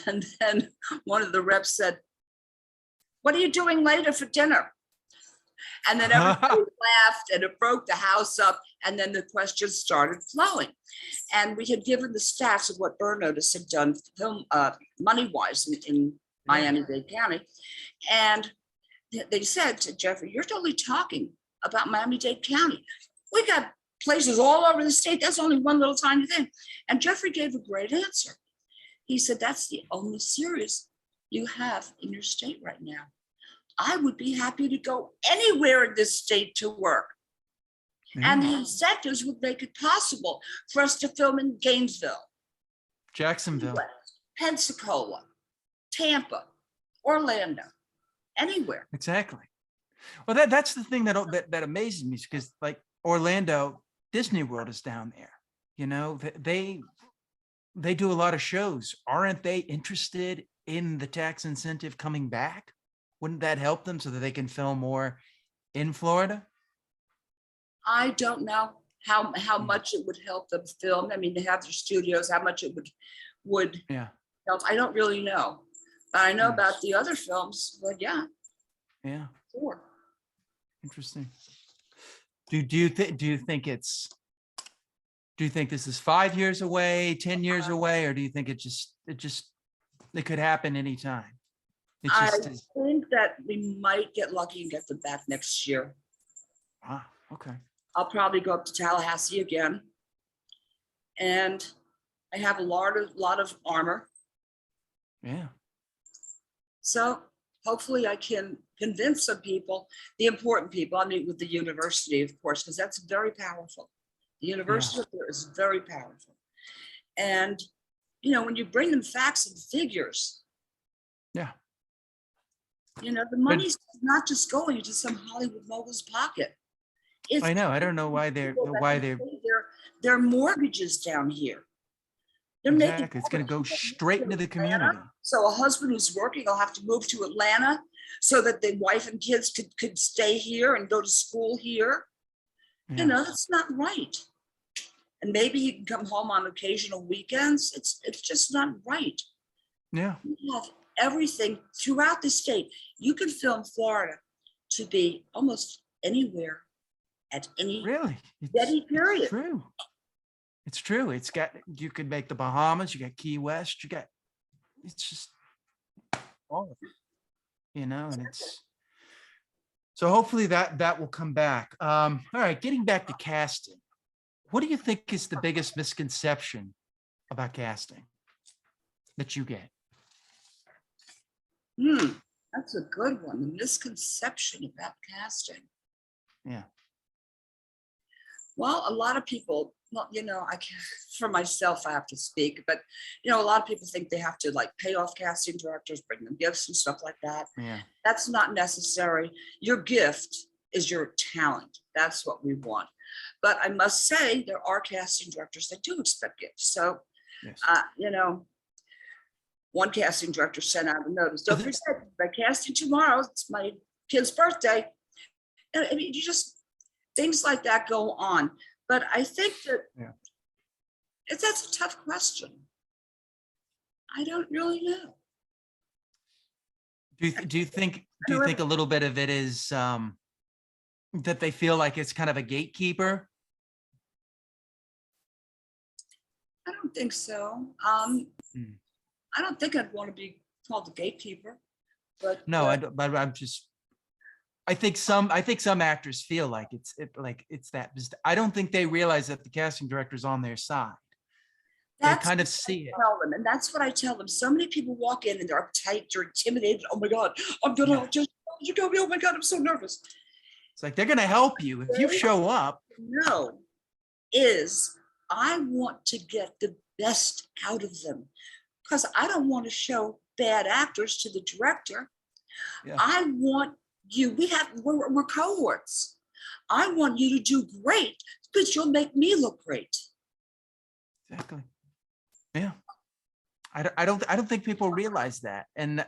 And then one of the reps said, what are you doing later for dinner? And then everybody laughed and it broke the house up. And then the questions started flowing. And we had given the stats of what Burn Notice had done film money-wise in Miami-Dade County. And they said to Jeffrey, you're totally talking about Miami-Dade County. We got places all over the state. That's only one little tiny thing. And Jeffrey gave a great answer. He said, that's the only series you have in your state right now. I would be happy to go anywhere in this state to work. And the incentives would make it possible for us to film in Gainesville, Jacksonville, Pensacola, Tampa, Orlando, anywhere. Exactly. Well, that's the thing that amazes me, because like Orlando, Disney World is down there. They do a lot of shows. Aren't they interested in the tax incentive coming back? Wouldn't that help them so that they can film more in Florida? I don't know how much it would help them film. I mean, they have their studios, how much it would help. I don't really know. I know Hmm. about the other films, but yeah, Yeah, 4. interesting. Do you think this is 5 years away, 10 years away, or do you think it could happen anytime? It I just is. think that we might get lucky and get them back next year. Ah, okay. I'll probably go up to Tallahassee again. And I have a lot of armor. Yeah. So hopefully I can convince some people, the important people. I mean, with the university, of course, because that's very powerful. The university up there is very powerful. And, you know, when you bring them facts and figures, Yeah. you know, the money's not just going into some Hollywood mogul's pocket. It's I know. I don't know why they're people that can pay their mortgages down here. They're making exactly. It's going to go mortgages straight into the community. So a husband who's working will have to move to Atlanta so that the wife and kids could stay here and go to school here. Yeah. You know, that's not right. And maybe he can come home on occasional weekends. It's just not right. Yeah. You have everything throughout the state. You can film Florida to be almost anywhere at any Really? steady period. It's true. It's true. You could make the Bahamas, you got Key West, it's just all of it, you know, and so hopefully that will come back. All right, getting back to casting. What do you think is the biggest misconception about casting that you get? That's a good one. The misconception about casting. Yeah. Well, a lot of people, well, you know, I can't, for myself, I have to speak, but, you know, a lot of people think they have to like pay off casting directors, bring them gifts and stuff like that. Yeah. That's not necessary. Your gift is your talent. That's what we want. But I must say, there are casting directors that do expect gifts. So, Yes. you know, one casting director sent out a notice. Don't forget, by casting tomorrow, it's my kid's birthday. And I mean, you just, things like that go on. But I think that that's a tough question. I don't really know. Do you think a little bit of it is that they feel like it's kind of a gatekeeper? I don't think so. I don't think I'd want to be called the gatekeeper. But no, but I think some actors feel like it's that. I don't think they realize that the casting director's on their side. They kind of see it. Tell them, and that's what I tell them. So many people walk in and they're uptight, they're intimidated. Oh my God, I'm gonna just Jacoby. Oh my God, I'm so nervous. It's like they're gonna help you if you show up. No, I want to get the best out of them because I don't want to show bad actors to the director. Yeah. I want you. We're cohorts. I want you to do great because you'll make me look great. Exactly. Yeah. I don't think people realize that. And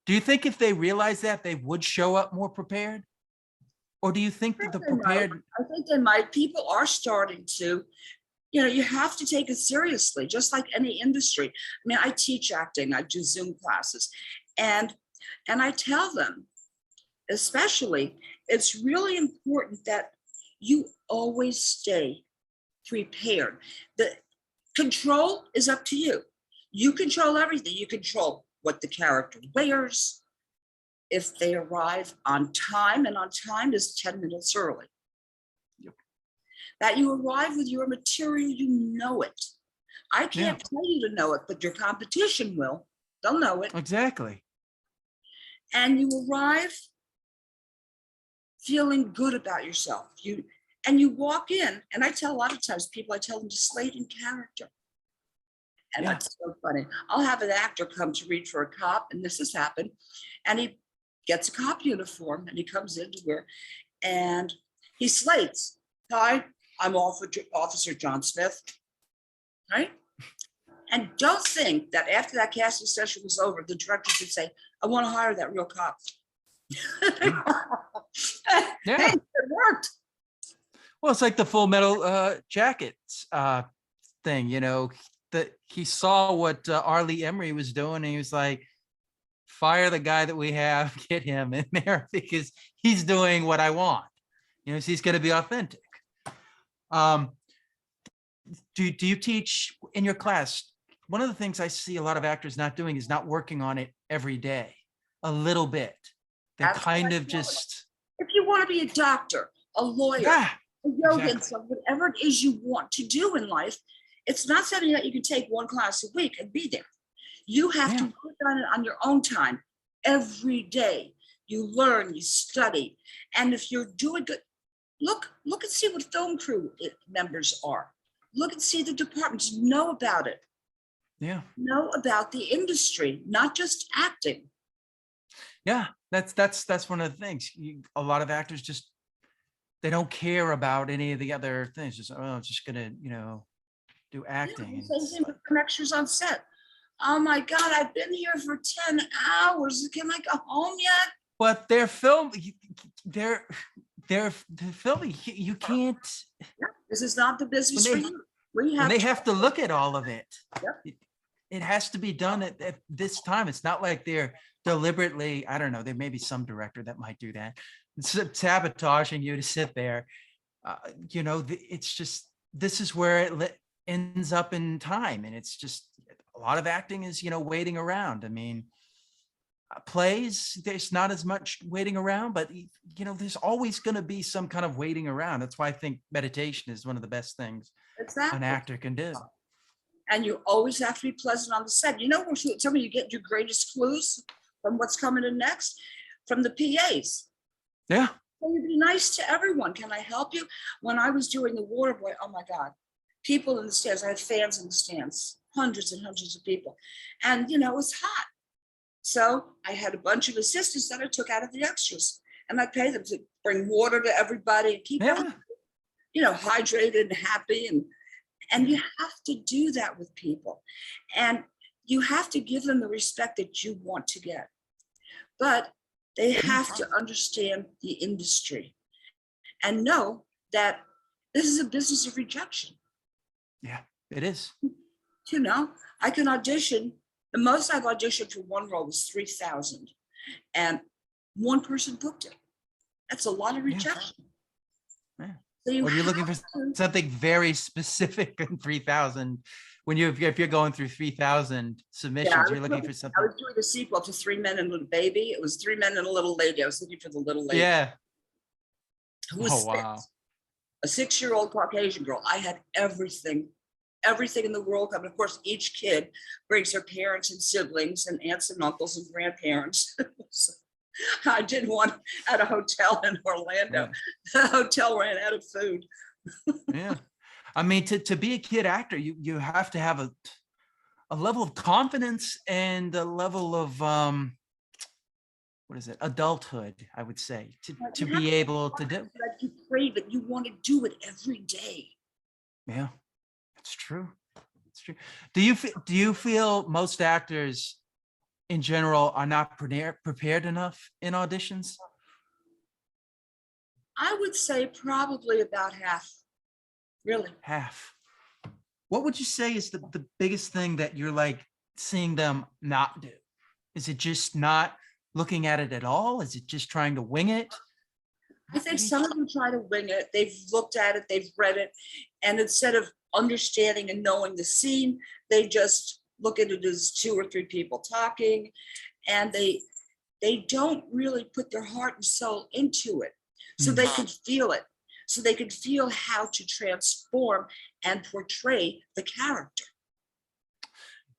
do you think if they realize that, they would show up more prepared? Or do you think that the prepared? I think they might. People are starting to. You know, you have to take it seriously, just like any industry. I mean, I teach acting, I do Zoom classes, and I tell them, especially, it's really important that you always stay prepared. The control is up to you. You control everything. You control what the character wears, if they arrive on time, and on time is 10 minutes early. That you arrive with your material, you know it. I can't tell you to know it, but your competition will. They'll know it. Exactly. And you arrive feeling good about yourself. You walk in, and I tell a lot of times people, I tell them to slate in character. And that's so funny. I'll have an actor come to read for a cop, and this has happened, and he gets a cop uniform, and he comes in to wear, and he slates. Hi, I'm Officer John Smith, right? And don't think that after that casting session was over, the director should say, I want to hire that real cop. Hey, it worked. Well, it's like the Full Metal Jackets thing, you know, that he saw what Arlie Emery was doing, and he was like, fire the guy that we have, get him in there because he's doing what I want. You know, so he's going to be authentic. Um, do you teach in your class? One of the things I see a lot of actors not doing is not working on it every day, a little bit. They're That's what kind I of feel. just, If you want to be a doctor, a lawyer, yeah, a yoga, exactly. and so whatever it is you want to do in life, it's not something that you can take one class a week and be there. You have to Yeah. work on it on your own time every day. You learn, you study, and if you're doing good, look and see what film crew members are. Look and see the departments. Know about it. Yeah. Know about the industry, not just acting. Yeah. That's one of the things. A lot of actors just, they don't care about any of the other things. Just, oh, I'm just gonna, do acting. Yeah, And same it's thing like, with extras on set. Oh my God, I've been here for 10 hours. Can I go home yet? but they're they're filming. You can't, This is not the business when for they you. We when have they have to look at all of it. Yep. It has to be done at this time. It's not like they're deliberately, I don't know, there may be some director that might do that, sabotaging you to sit there. It's just, this is where it ends up in time. And it's just, a lot of acting is, waiting around. I mean, plays, there's not as much waiting around, but there's always going to be some kind of waiting around. That's why I think meditation is one of the best things an exactly. actor can do. And you always have to be pleasant on the set. You know where some of you get your greatest clues from what's coming in next? From the PAs. Yeah. Can you be nice to everyone? Can I help you? When I was doing the Water Boy, oh my God, people in the stands, I had fans in the stands, hundreds and hundreds of people. And it was hot. So I had a bunch of assistants that I took out of the extras, and I paid them to bring water to everybody and keep everyone, hydrated and happy. And you have to do that with people. And you have to give them the respect that you want to get. But they have to understand the industry and know that this is a business of rejection. Yeah, it is. I can audition. The most I've auditioned for one role was 3,000, and one person booked it. That's a lot of rejection. Yeah. So Or you're looking for something very specific in 3,000. If you're going through 3,000 submissions, you're looking for something. I was doing the sequel to 3 Men and a Little Baby. It was 3 Men and a Little Lady. I was looking for the little lady. Yeah. Who was wow. A 6-year-old Caucasian girl. I had everything in the world coming. Of course, each kid brings their parents and siblings and aunts and uncles and grandparents. So I did one at a hotel in Orlando. Yeah. The hotel ran out of food. Yeah. I mean, to be a kid actor, you have to have a level of confidence and a level of adulthood, I would say, to be able to do. You crave it. You want to do it every day. Yeah, it's true. It's true. Do you feel most actors in general are not prepared enough in auditions? I would say probably about half. Really? Half. What would you say is the biggest thing that you're like seeing them not do? Is it just not looking at it at all? Is it just trying to wing it? I think some of them try to wing it. They've looked at it, they've read it, and instead of understanding and knowing the scene, they just look at it as 2 or 3 people talking, and they don't really put their heart and soul into it, so they can feel it, so they can feel how to transform and portray the character.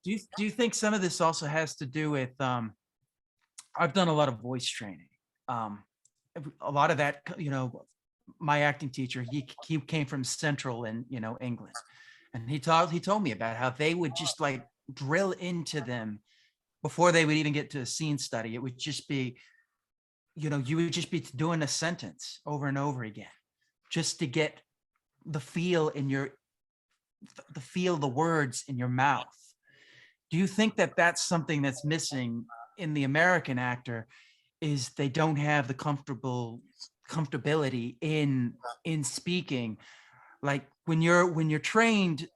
Do you think some of this also has to do with I've done a lot of voice training. A lot of that, my acting teacher, he came from Central in England, and he told me about how they would just like drill into them before they would even get to a scene study. It would just be, you would just be doing a sentence over and over again, just to get the feel the words in your mouth. Do you think that that's something that's missing in the American actor, is they don't have the comfortability in speaking? Like when you're trained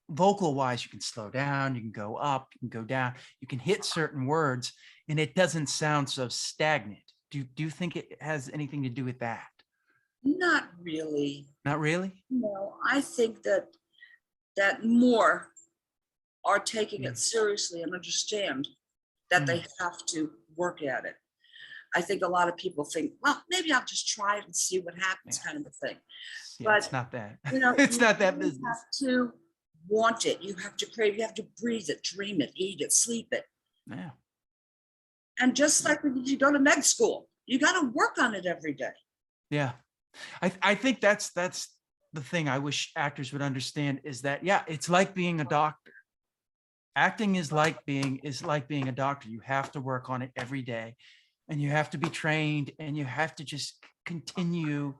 vocal wise, you can slow down, you can go up, you can go down, you can hit certain words, and it doesn't sound so stagnant. Do you think it has anything to do with that? Not really. Not really? No, I think that more are taking Mm, it seriously and understand that mm, they have to work at it. I think a lot of people think, well, maybe I'll just try it and see what happens, yeah. kind of a thing. Yeah, it's But not that. It's you not that really have business. to want it. You have to crave, you have to breathe it, dream it, eat it, sleep it. Yeah. And just like when you go to med school, you got to work on it every day. Yeah. I think that's the thing I wish actors would understand is that, yeah, it's like being a doctor. Acting is like being a doctor. You have to work on it every day, and you have to be trained, and you have to just continue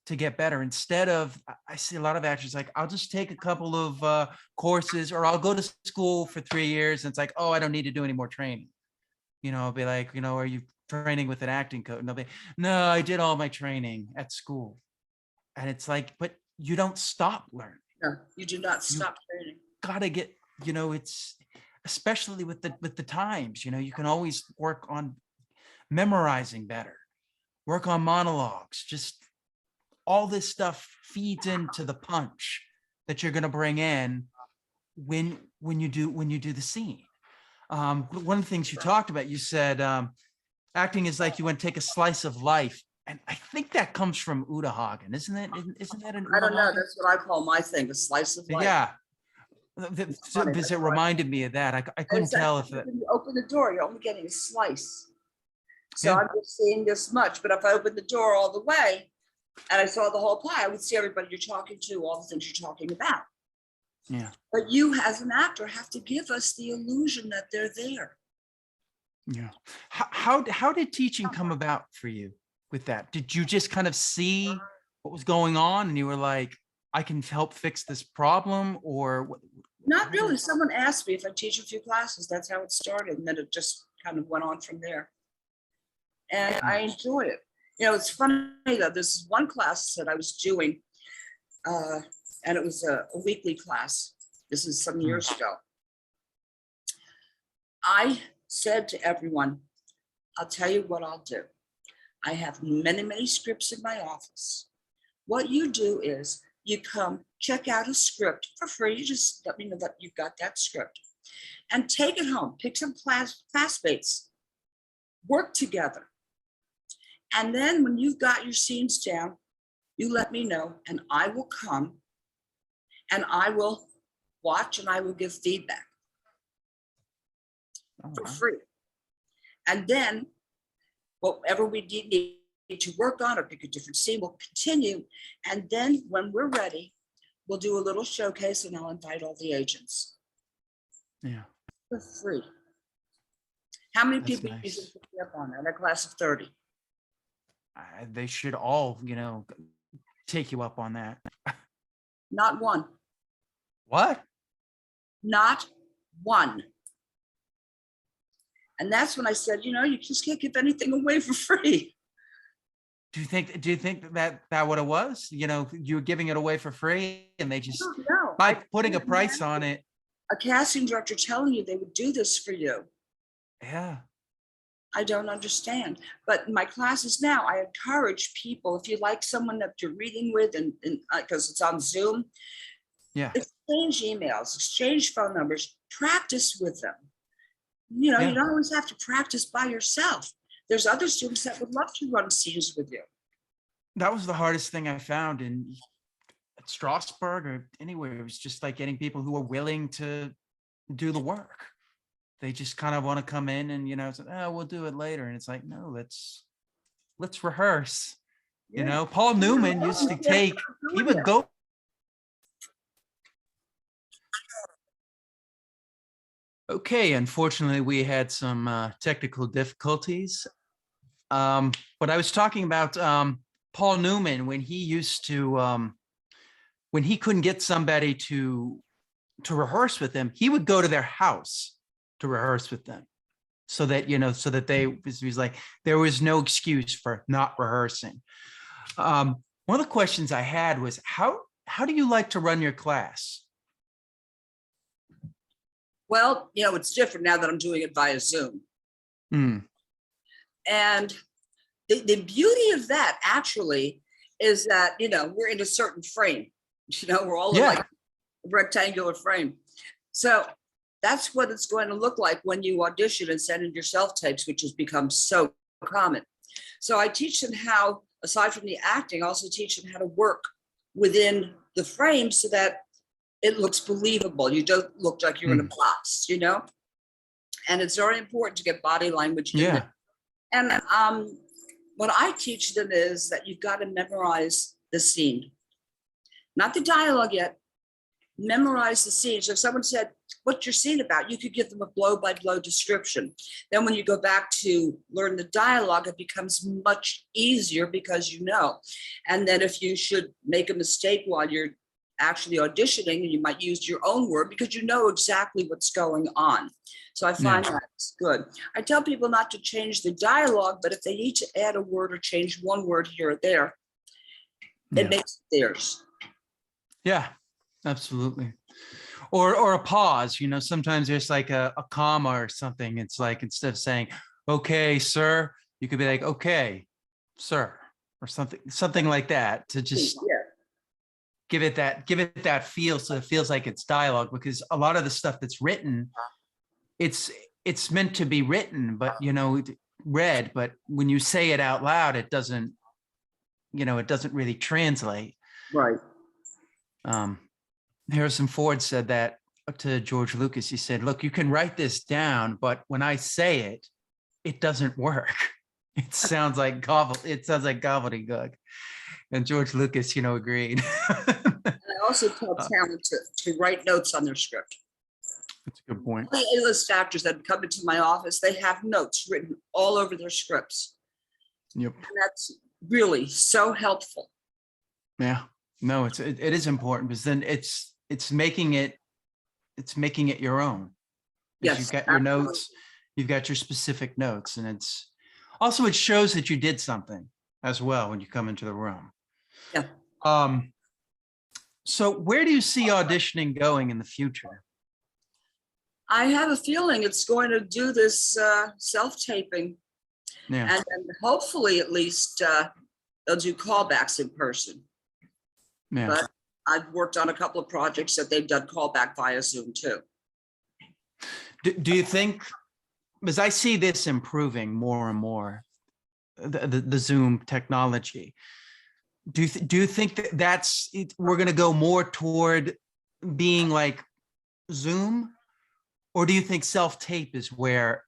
to get better. Instead of, I see a lot of actors like, I'll just take a couple of courses, or I'll go to school for 3 years, and it's like, oh, I don't need to do any more training. I'll be like, are you training with an acting coach? And they'll be, no, I did all my training at school. And it's like, but you don't stop learning. No, you do not You stop training. gotta get, it's especially with the times, you can always work on memorizing better, work on monologues, just all this stuff feeds into the punch that you're gonna bring in when you do the scene. One of the things you talked about, you said acting is like you want to take a slice of life. And I think that comes from Uta Hagen, isn't it? Isn't that an I Uta don't know. Hagen? That's what I call my thing, a slice of life. Yeah. It's funny. Because That's it why reminded me of that. I couldn't it's tell actually, if it, when you open the door, you're only getting a slice. So yeah, I'm just seeing this much. But if I opened the door all the way and I saw the whole pie, I would see everybody you're talking to, all the things you're talking about. yeah, But you, as an actor, have to give us the illusion that they're there. yeah. How did teaching come about for you with that? Did you just kind of see what was going on and you were like, I can help fix this problem, or what? Not How really. did, Someone asked me if I teach a few classes. That's how it started. And then it just kind of went on from there. And I nice. enjoy it. It's funny though, this one class that I was doing, uh, and it was a weekly class. This is some Mm, years ago. I said to everyone, I'll tell you what I'll do. I have many, many scripts in my office. What you do is you come check out a script for free. You just let me know that you've got that script and take it home. Pick some classmates, work together. And then when you've got your scenes down, you let me know and I will come and I will watch and I will give feedback oh, for wow. free. And then whatever we need to work on or pick a different scene, we'll continue. And then when we're ready, we'll do a little showcase and I'll invite all the agents Yeah, for free. How many that's people do you think nice. pick me up on that? A class of 30? They should all, take you up on that. Not one. What? Not one. And that's when I said, you just can't give anything away for free. Do you think that what it was? You were giving it away for free and they just, No, by I putting a can't price imagine on it. a casting director telling you they would do this for you. Yeah. I don't understand. But in my classes now, I encourage people, if you like someone that you're reading with, and because it's on Zoom, Yeah. exchange emails, exchange phone numbers, practice with them. You Yeah. don't always have to practice by yourself. There's other students that would love to run scenes with you. That was the hardest thing I found in at Strasbourg or anywhere. It was just like getting people who are willing to do the work. They just kind of want to come in and, say, oh, we'll do it later. And it's like, no, let's rehearse. Yeah. Paul Newman used to he would go. Okay, unfortunately, we had some technical difficulties. But I was talking about Paul Newman when he used to, when he couldn't get somebody to rehearse with him, he would go to their house to rehearse with them, so that so that he was like, there was no excuse for not rehearsing. One of the questions I had was, how do you like to run your class? Well, it's different now that I'm doing it via Zoom. Mm. And the beauty of that actually is that, we're in a certain frame, we're all in like a rectangular frame. So that's what it's going to look like when you audition and send in your self-tapes, which has become so common. So I teach them how, aside from the acting, I also teach them how to work within the frame so that it looks believable. You don't look like you're in a box, And it's very important to get body language in there. And what I teach them is that you've got to memorize the scene, not the dialogue yet. Memorize the scene. So if someone said, what's your scene about? You could give them a blow-by-blow description. Then when you go back to learn the dialogue, it becomes much easier because you know. And then if you should make a mistake while you're actually auditioning, you might use your own word because you know exactly what's going on. So I find that's good. I tell people not to change the dialogue, but if they need to add a word or change one word here or there, it makes it theirs. Yeah, absolutely. Or a pause, sometimes there's like a comma or something. It's like, instead of saying, okay, sir, you could be like, okay, sir, or something like that, to just give it that feel, so it feels like it's dialogue. Because a lot of the stuff that's written, it's meant to be written, but read, but when you say it out loud, it doesn't really translate. Right. Harrison Ford said that to George Lucas. He said, look, you can write this down, but when I say it, it doesn't work. It sounds like gobbledygook. And George Lucas, agreed. And I also tell talent to write notes on their script. That's a good point. The A-list actors that come into my office, they have notes written all over their scripts. Yep. And that's really so helpful. Yeah. No, it is important, because then it's making it your own. Yes, you've got your notes, you've got your specific notes, and it shows that you did something as well when you come into the room. Yeah. So where do you see auditioning going in the future? I have a feeling it's going to do this self-taping. Yeah. And then hopefully at least they'll do callbacks in person. Yeah. But I've worked on a couple of projects that they've done callback via Zoom too. Do you think, because I see this improving more and more, the Zoom technology, do you think that we're going to go more toward being like Zoom, or do you think self-tape is where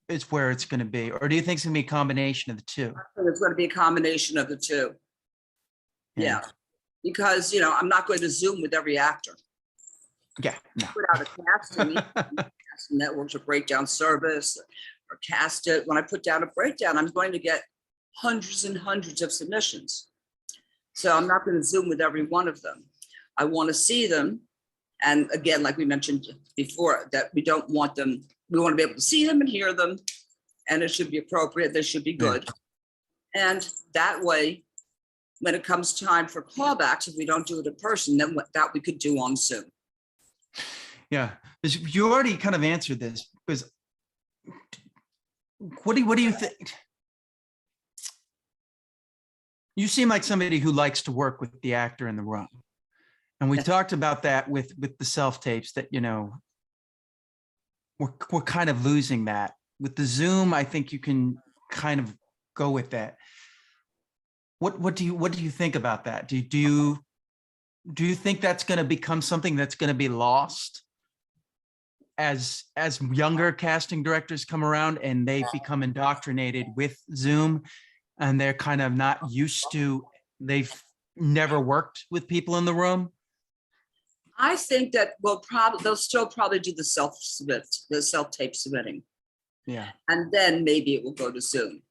it's going to be, or do you think it's going to be a combination of the two? I think it's going to be a combination of the two. Yeah. Because, I'm not going to Zoom with every actor. Yeah. No. Put out a casting, casting networks or breakdown service or cast it. When I put down a breakdown, I'm going to get hundreds and hundreds of submissions. So I'm not going to Zoom with every one of them. I want to see them. And again, like we mentioned before, that we don't want them, we want to be able to see them and hear them. And it should be appropriate. They should be good. Yeah. And that way, when it comes time for callbacks, if we don't do it in person, then that we could do on Zoom. Yeah, you already kind of answered this, because what do you think? You seem like somebody who likes to work with the actor in the room. And we talked about that with the self-tapes, that, we're kind of losing that. With the Zoom, I think you can kind of go with that. What do you think about that? Do you think that's going to become something that's going to be lost as younger casting directors come around and they become indoctrinated with Zoom, and they're kind of not used to, they've never worked with people in the room? I think that they'll still probably do the self-tape submitting. Yeah. And then maybe it will go to Zoom.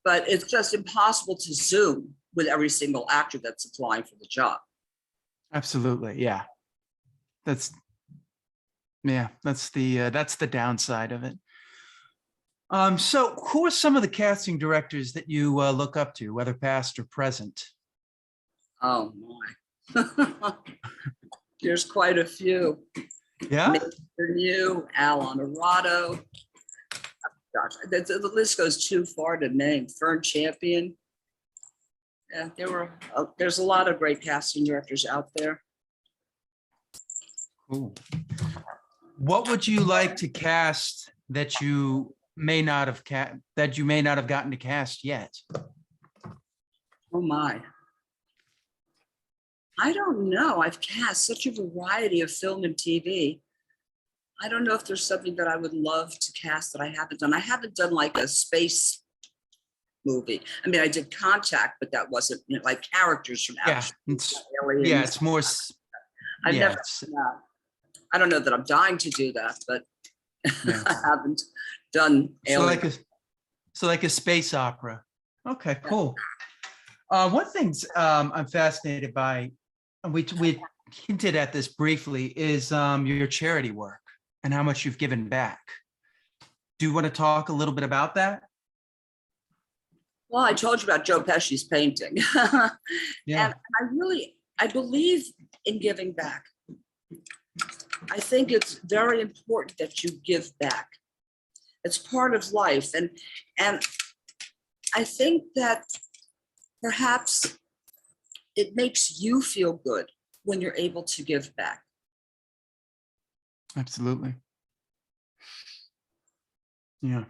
But it's just impossible to Zoom with every single actor that's applying for the job. Absolutely. Yeah. That's the downside of it. So who are some of the casting directors that you look up to, whether past or present? Oh my. There's quite a few. Yeah. New, Al Honorado. Gosh, the list goes too far to name. Fern Champion. Yeah, there's a lot of great casting directors out there. Cool. What would you like to cast that you may not have gotten to cast yet? Oh my. I don't know. I've cast such a variety of film and TV. I don't know if there's something that I would love to cast that I haven't done. I haven't done like a space movie. I mean, I did Contact, but that wasn't, you know, like characters from Yeah, outer it's, aliens. yeah, it's more. I've Yeah, never it's- done that. I don't know that I'm dying to do that, but Yeah. I haven't done so alien. like a space opera. Okay, cool. One thing's I'm fascinated by, and we hinted at this briefly, is your charity work and how much you've given back. Do you want to talk a little bit about that? Well, I told you about Joe Pesci's painting. Yeah. And I believe in giving back. I think it's very important that you give back. It's part of life. And I think that perhaps it makes you feel good when you're able to give back. Absolutely. Yeah.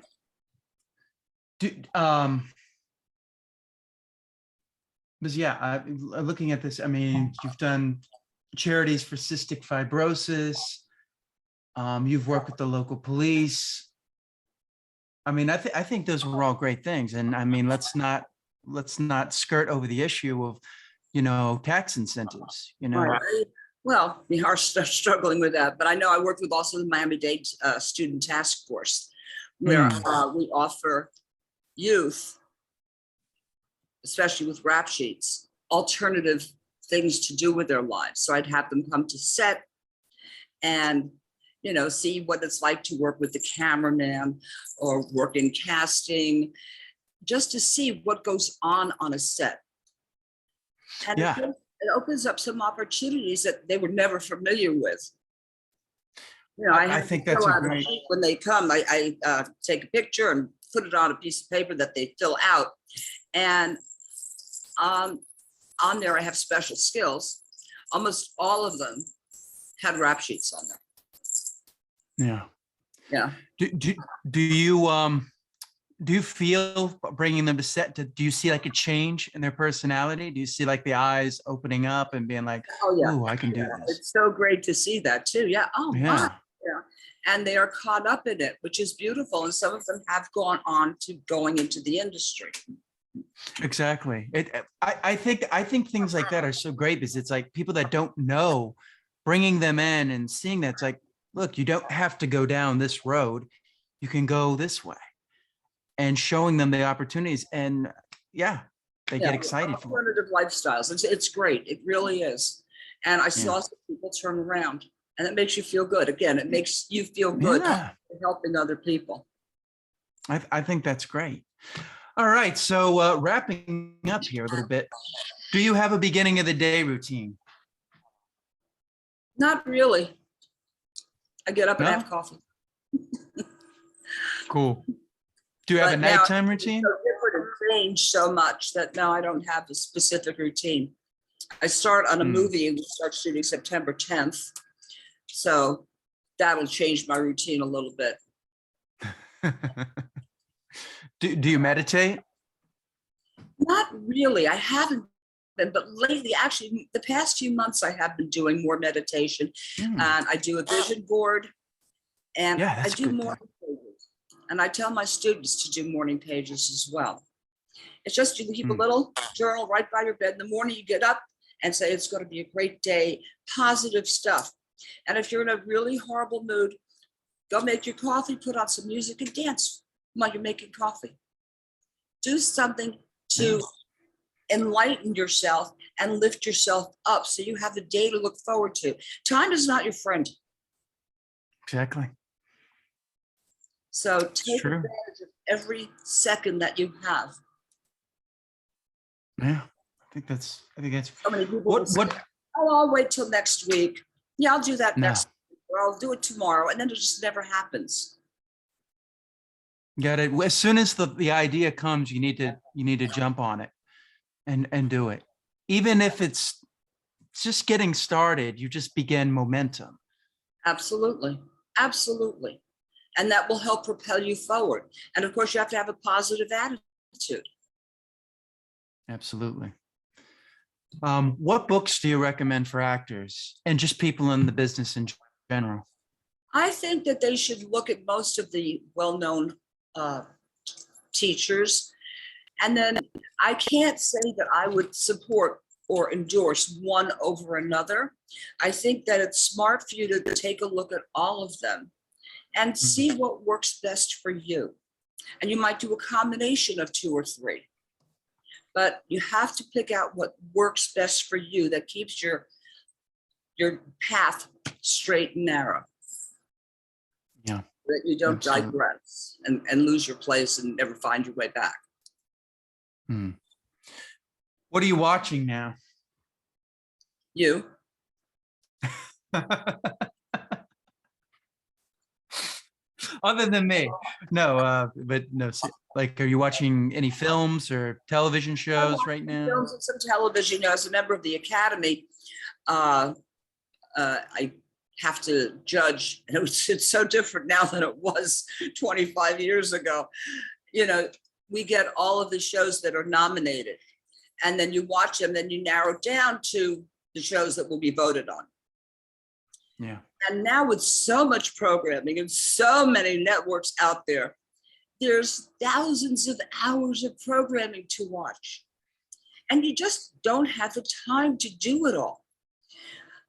Because yeah, looking at this, I mean, you've done charities for cystic fibrosis. You've worked with the local police. I mean, I think those were all great things. And I mean, let's not skirt over the issue of, you know, tax incentives, you know. Right. Well, we are struggling with that, but I know I worked with also the Miami-Dade Student Task Force, where we offer youth, especially with rap sheets, alternative things to do with their lives. So I'd have them come to set and, you know, see what it's like to work with the cameraman or work in casting, just to see what goes on a set. And Yeah. it opens up some opportunities that they were never familiar with. You know, I think that's a great. When they come, I take a picture and put it on a piece of paper that they fill out. And on there, I have special skills. Almost all of them had rap sheets on there. Yeah. Yeah. Do you feel bringing them to set, do you see like a change in their personality? Do you see like the eyes opening up and being like, Oh yeah, "Ooh, I can do this"? It's so great to see that too. Yeah. Oh Yeah. wow. Yeah. And they are caught up in it, which is beautiful. And some of them have gone on to going into the industry. Exactly. I think things like that are so great because it's like people that don't know, bringing them in and seeing that it's like, look, you don't have to go down this road. You can go this way. And showing them the opportunities, and yeah, they get excited for it. Alternative lifestyles. It's great. It really is. And I saw some people turn around, and it makes you feel good. Again, it makes you feel good helping other people. I think that's great. All right, so wrapping up here a little bit. Do you have a beginning of the day routine? Not really. I get up and have coffee. Cool. Do you have a nighttime routine? So different and changed so much that now I don't have a specific routine. I start on a movie and we start shooting September 10th. So that'll change my routine a little bit. Do you meditate? Not really. I haven't been, but lately, actually, the past few months, I have been doing more meditation. And I do a vision board, and I do morning pages. And I tell my students to do morning pages as well. It's just you keep a little journal right by your bed. In the morning, you get up and say, it's going to be a great day, positive stuff. And if you're in a really horrible mood, go make your coffee, put on some music and dance while you're making coffee. Do something to enlighten yourself and lift yourself up so you have a day to look forward to. Time is not your friend. Exactly. So take advantage of every second that you have. Yeah, I think that's so many people what? Oh, I'll wait till next week. Yeah, I'll do that next week. or I'll do it tomorrow, and then it just never happens. Got it. As soon as the idea comes, you need to jump on it and do it. Even if it's just getting started, you just begin momentum. Absolutely. Absolutely. And that will help propel you forward. And of course, you have to have a positive attitude. Absolutely. What books do you recommend for actors and just people in the business in general? I think that they should look at most of the well-known teachers. And then I can't say that I would support or endorse one over another. I think that it's smart for you to take a look at all of them and see what works best for you. And you might do a combination of 2 or 3. But you have to pick out what works best for you, that keeps your path straight and narrow. Yeah. That you don't Absolutely. digress and lose your place and never find your way back. What are you watching now? You? Other than me, no. But no. Like, are you watching any films or television shows right now? Films and some television. You know, as a member of the Academy, I have to judge, and it's so different now than it was 25 years ago. You know, we get all of the shows that are nominated, and then you watch them, then you narrow down to the shows that will be voted on. Yeah. And now with so much programming and so many networks out there, there's thousands of hours of programming to watch. And you just don't have the time to do it all.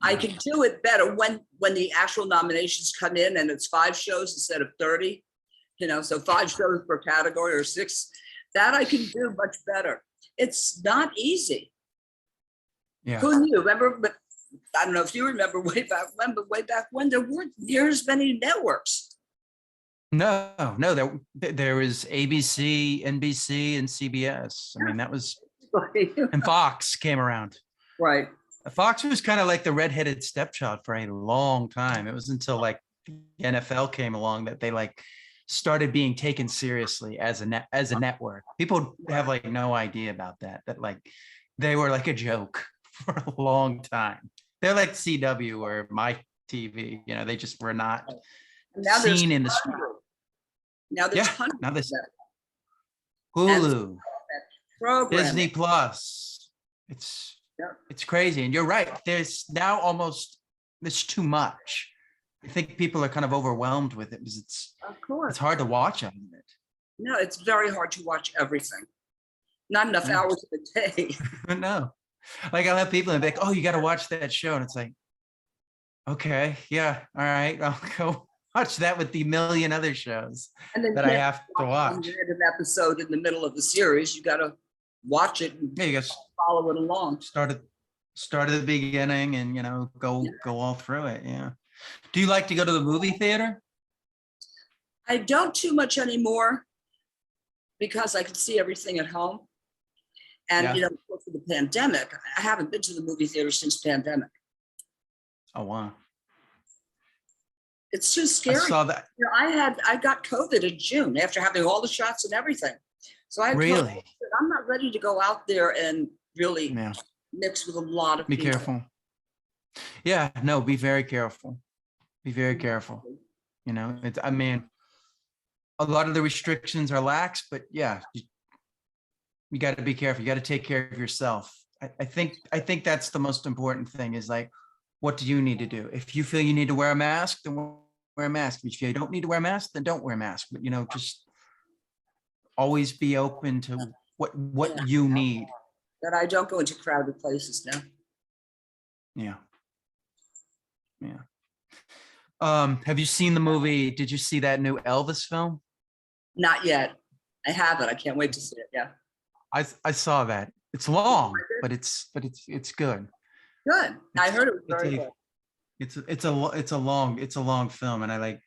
I can do it better when the actual nominations come in and it's 5 shows instead of 30, you know, so 5 shows per category or 6, that I can do much better. It's not easy. Yeah. Who knew? Remember, but I don't know if you remember way back when, but way back when there weren't near as many networks. No. There was ABC, NBC, and CBS. I mean, that was, and Fox came around. Right. Fox was kind of like the redheaded stepchild for a long time. It was until like the NFL came along that they like started being taken seriously as a network. People have like no idea about that. That like they were like a joke for a long time. They're like CW or My TV. You know, they just were not seen in the street. Now there's hundreds now of this them. Hulu, Programming. Disney Plus. It's crazy. And you're right. There's now almost, there's too much. I think people are kind of overwhelmed with it because it's hard to watch on it. No, it's very hard to watch everything. Not enough hours of the day. No. Like I'll have people and be like, oh, you got to watch that show. And it's like, okay, yeah, all right. I'll go watch that with the million other shows that I have to watch. You had an episode in the middle of the series. You got to watch it and you guys follow it along. Start at the beginning and, you know, go all through it. Yeah. Do you like to go to the movie theater? I don't too much anymore because I can see everything at home. And, you know, for the pandemic, I haven't been to the movie theater since pandemic. Oh, wow. It's too scary. I saw that. You know, I got COVID in June after having all the shots and everything. So I really, I'm not ready to go out there and really mix with a lot of people. Be careful. Yeah, no, be very careful. Be very careful. You know, I mean, a lot of the restrictions are lax, but yeah, you got to be careful. You got to take care of yourself. I think that's the most important thing is like, what do you need to do? If you feel you need to wear a mask, then wear a mask. If you don't need to wear a mask, then don't wear a mask. But, you know, just always be open to what you need. That I don't go into crowded places now. Yeah. Have you seen the movie? Did you see that new Elvis film? Not yet. I haven't. I can't wait to see it. Yeah. I saw that. It's long, but it's good. Good. I heard it was very good. It's a long film, and I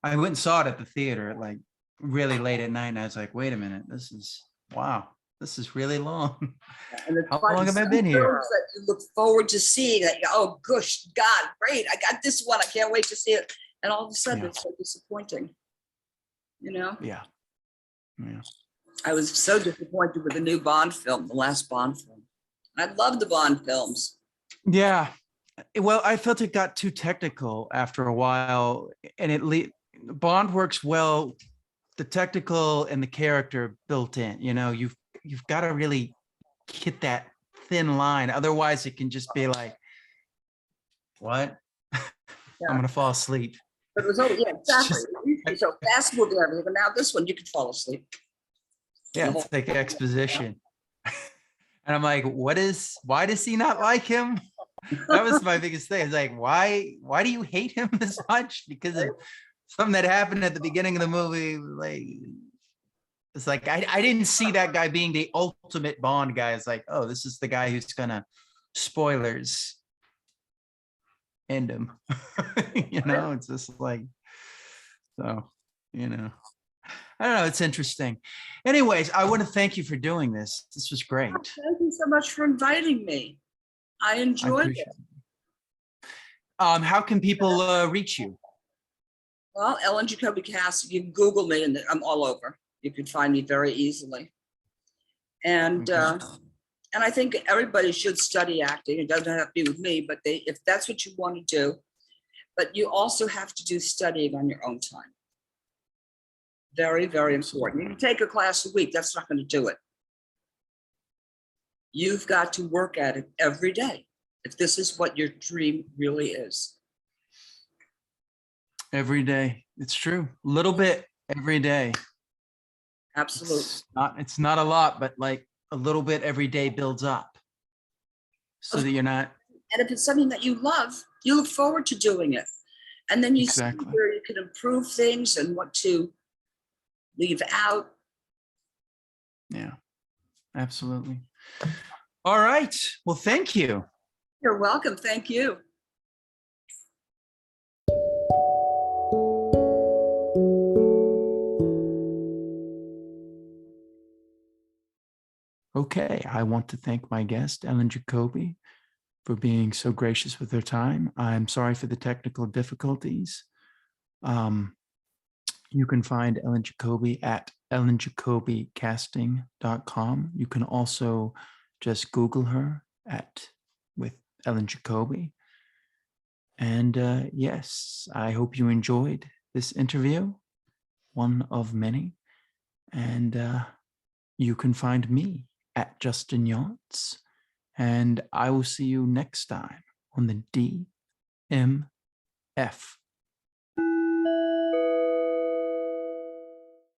went and saw it at the theater at like really late at night, and I was like, wait a minute, this is this is really long. And it's How funny, long have I some been here? films that you look forward to seeing that, oh, gosh, God, great, I got this one, I can't wait to see it. And all of a sudden, Yeah. it's so disappointing. You know, Yeah. Yeah. I was so disappointed with the new Bond film, the last Bond film. I love the Bond films. Yeah. Well, I felt it got too technical after a while, and Bond works well. The technical and the character built in. You know, you've got to really hit that thin line. Otherwise, it can just be like, what? I'm gonna fall asleep. But it was, oh, yeah, exactly. just- It used to be so fast moving everything, but now this one, you could fall asleep. Yeah, The it's whole- like exposition. And I'm like, why does he not like him? That was my biggest thing. It's like, why do you hate him this much? Because of something that happened at the beginning of the movie. Like, it's like, I didn't see that guy being the ultimate Bond guy. It's like, oh, this is the guy who's gonna, spoilers, end him. You know, it's just like, so, you know. I don't know. It's interesting. Anyways, I want to thank you for doing this. This was great. Thank you so much for inviting me. I I enjoyed appreciate it. it. How can people reach you? Well, Ellen Jacoby Cast, you can Google me and I'm all over. You can find me very easily. And Okay. and I think everybody should study acting. It doesn't have to be with me, but if that's what you want to do, but you also have to do studying on your own time. Very, very important. You can take a class a week. That's not going to do it. You've got to work at it every day if this is what your dream really is. Every day. It's true. A little bit every day. Absolutely. It's not a lot, but like a little bit every day builds up so that you're not. And if it's something that you love, you look forward to doing it. And then you see Exactly. where you can improve things and what to leave out. Yeah, absolutely. All right. Well, thank you. You're welcome. Thank you. Okay. I want to thank my guest, Ellen Jacoby, for being so gracious with her time. I'm sorry for the technical difficulties. You can find Ellen Jacoby at ellenjacobycasting.com. You can also just Google her with Ellen Jacoby. And yes, I hope you enjoyed this interview, one of many. And you can find me at Justin Yachts. And I will see you next time on the DMF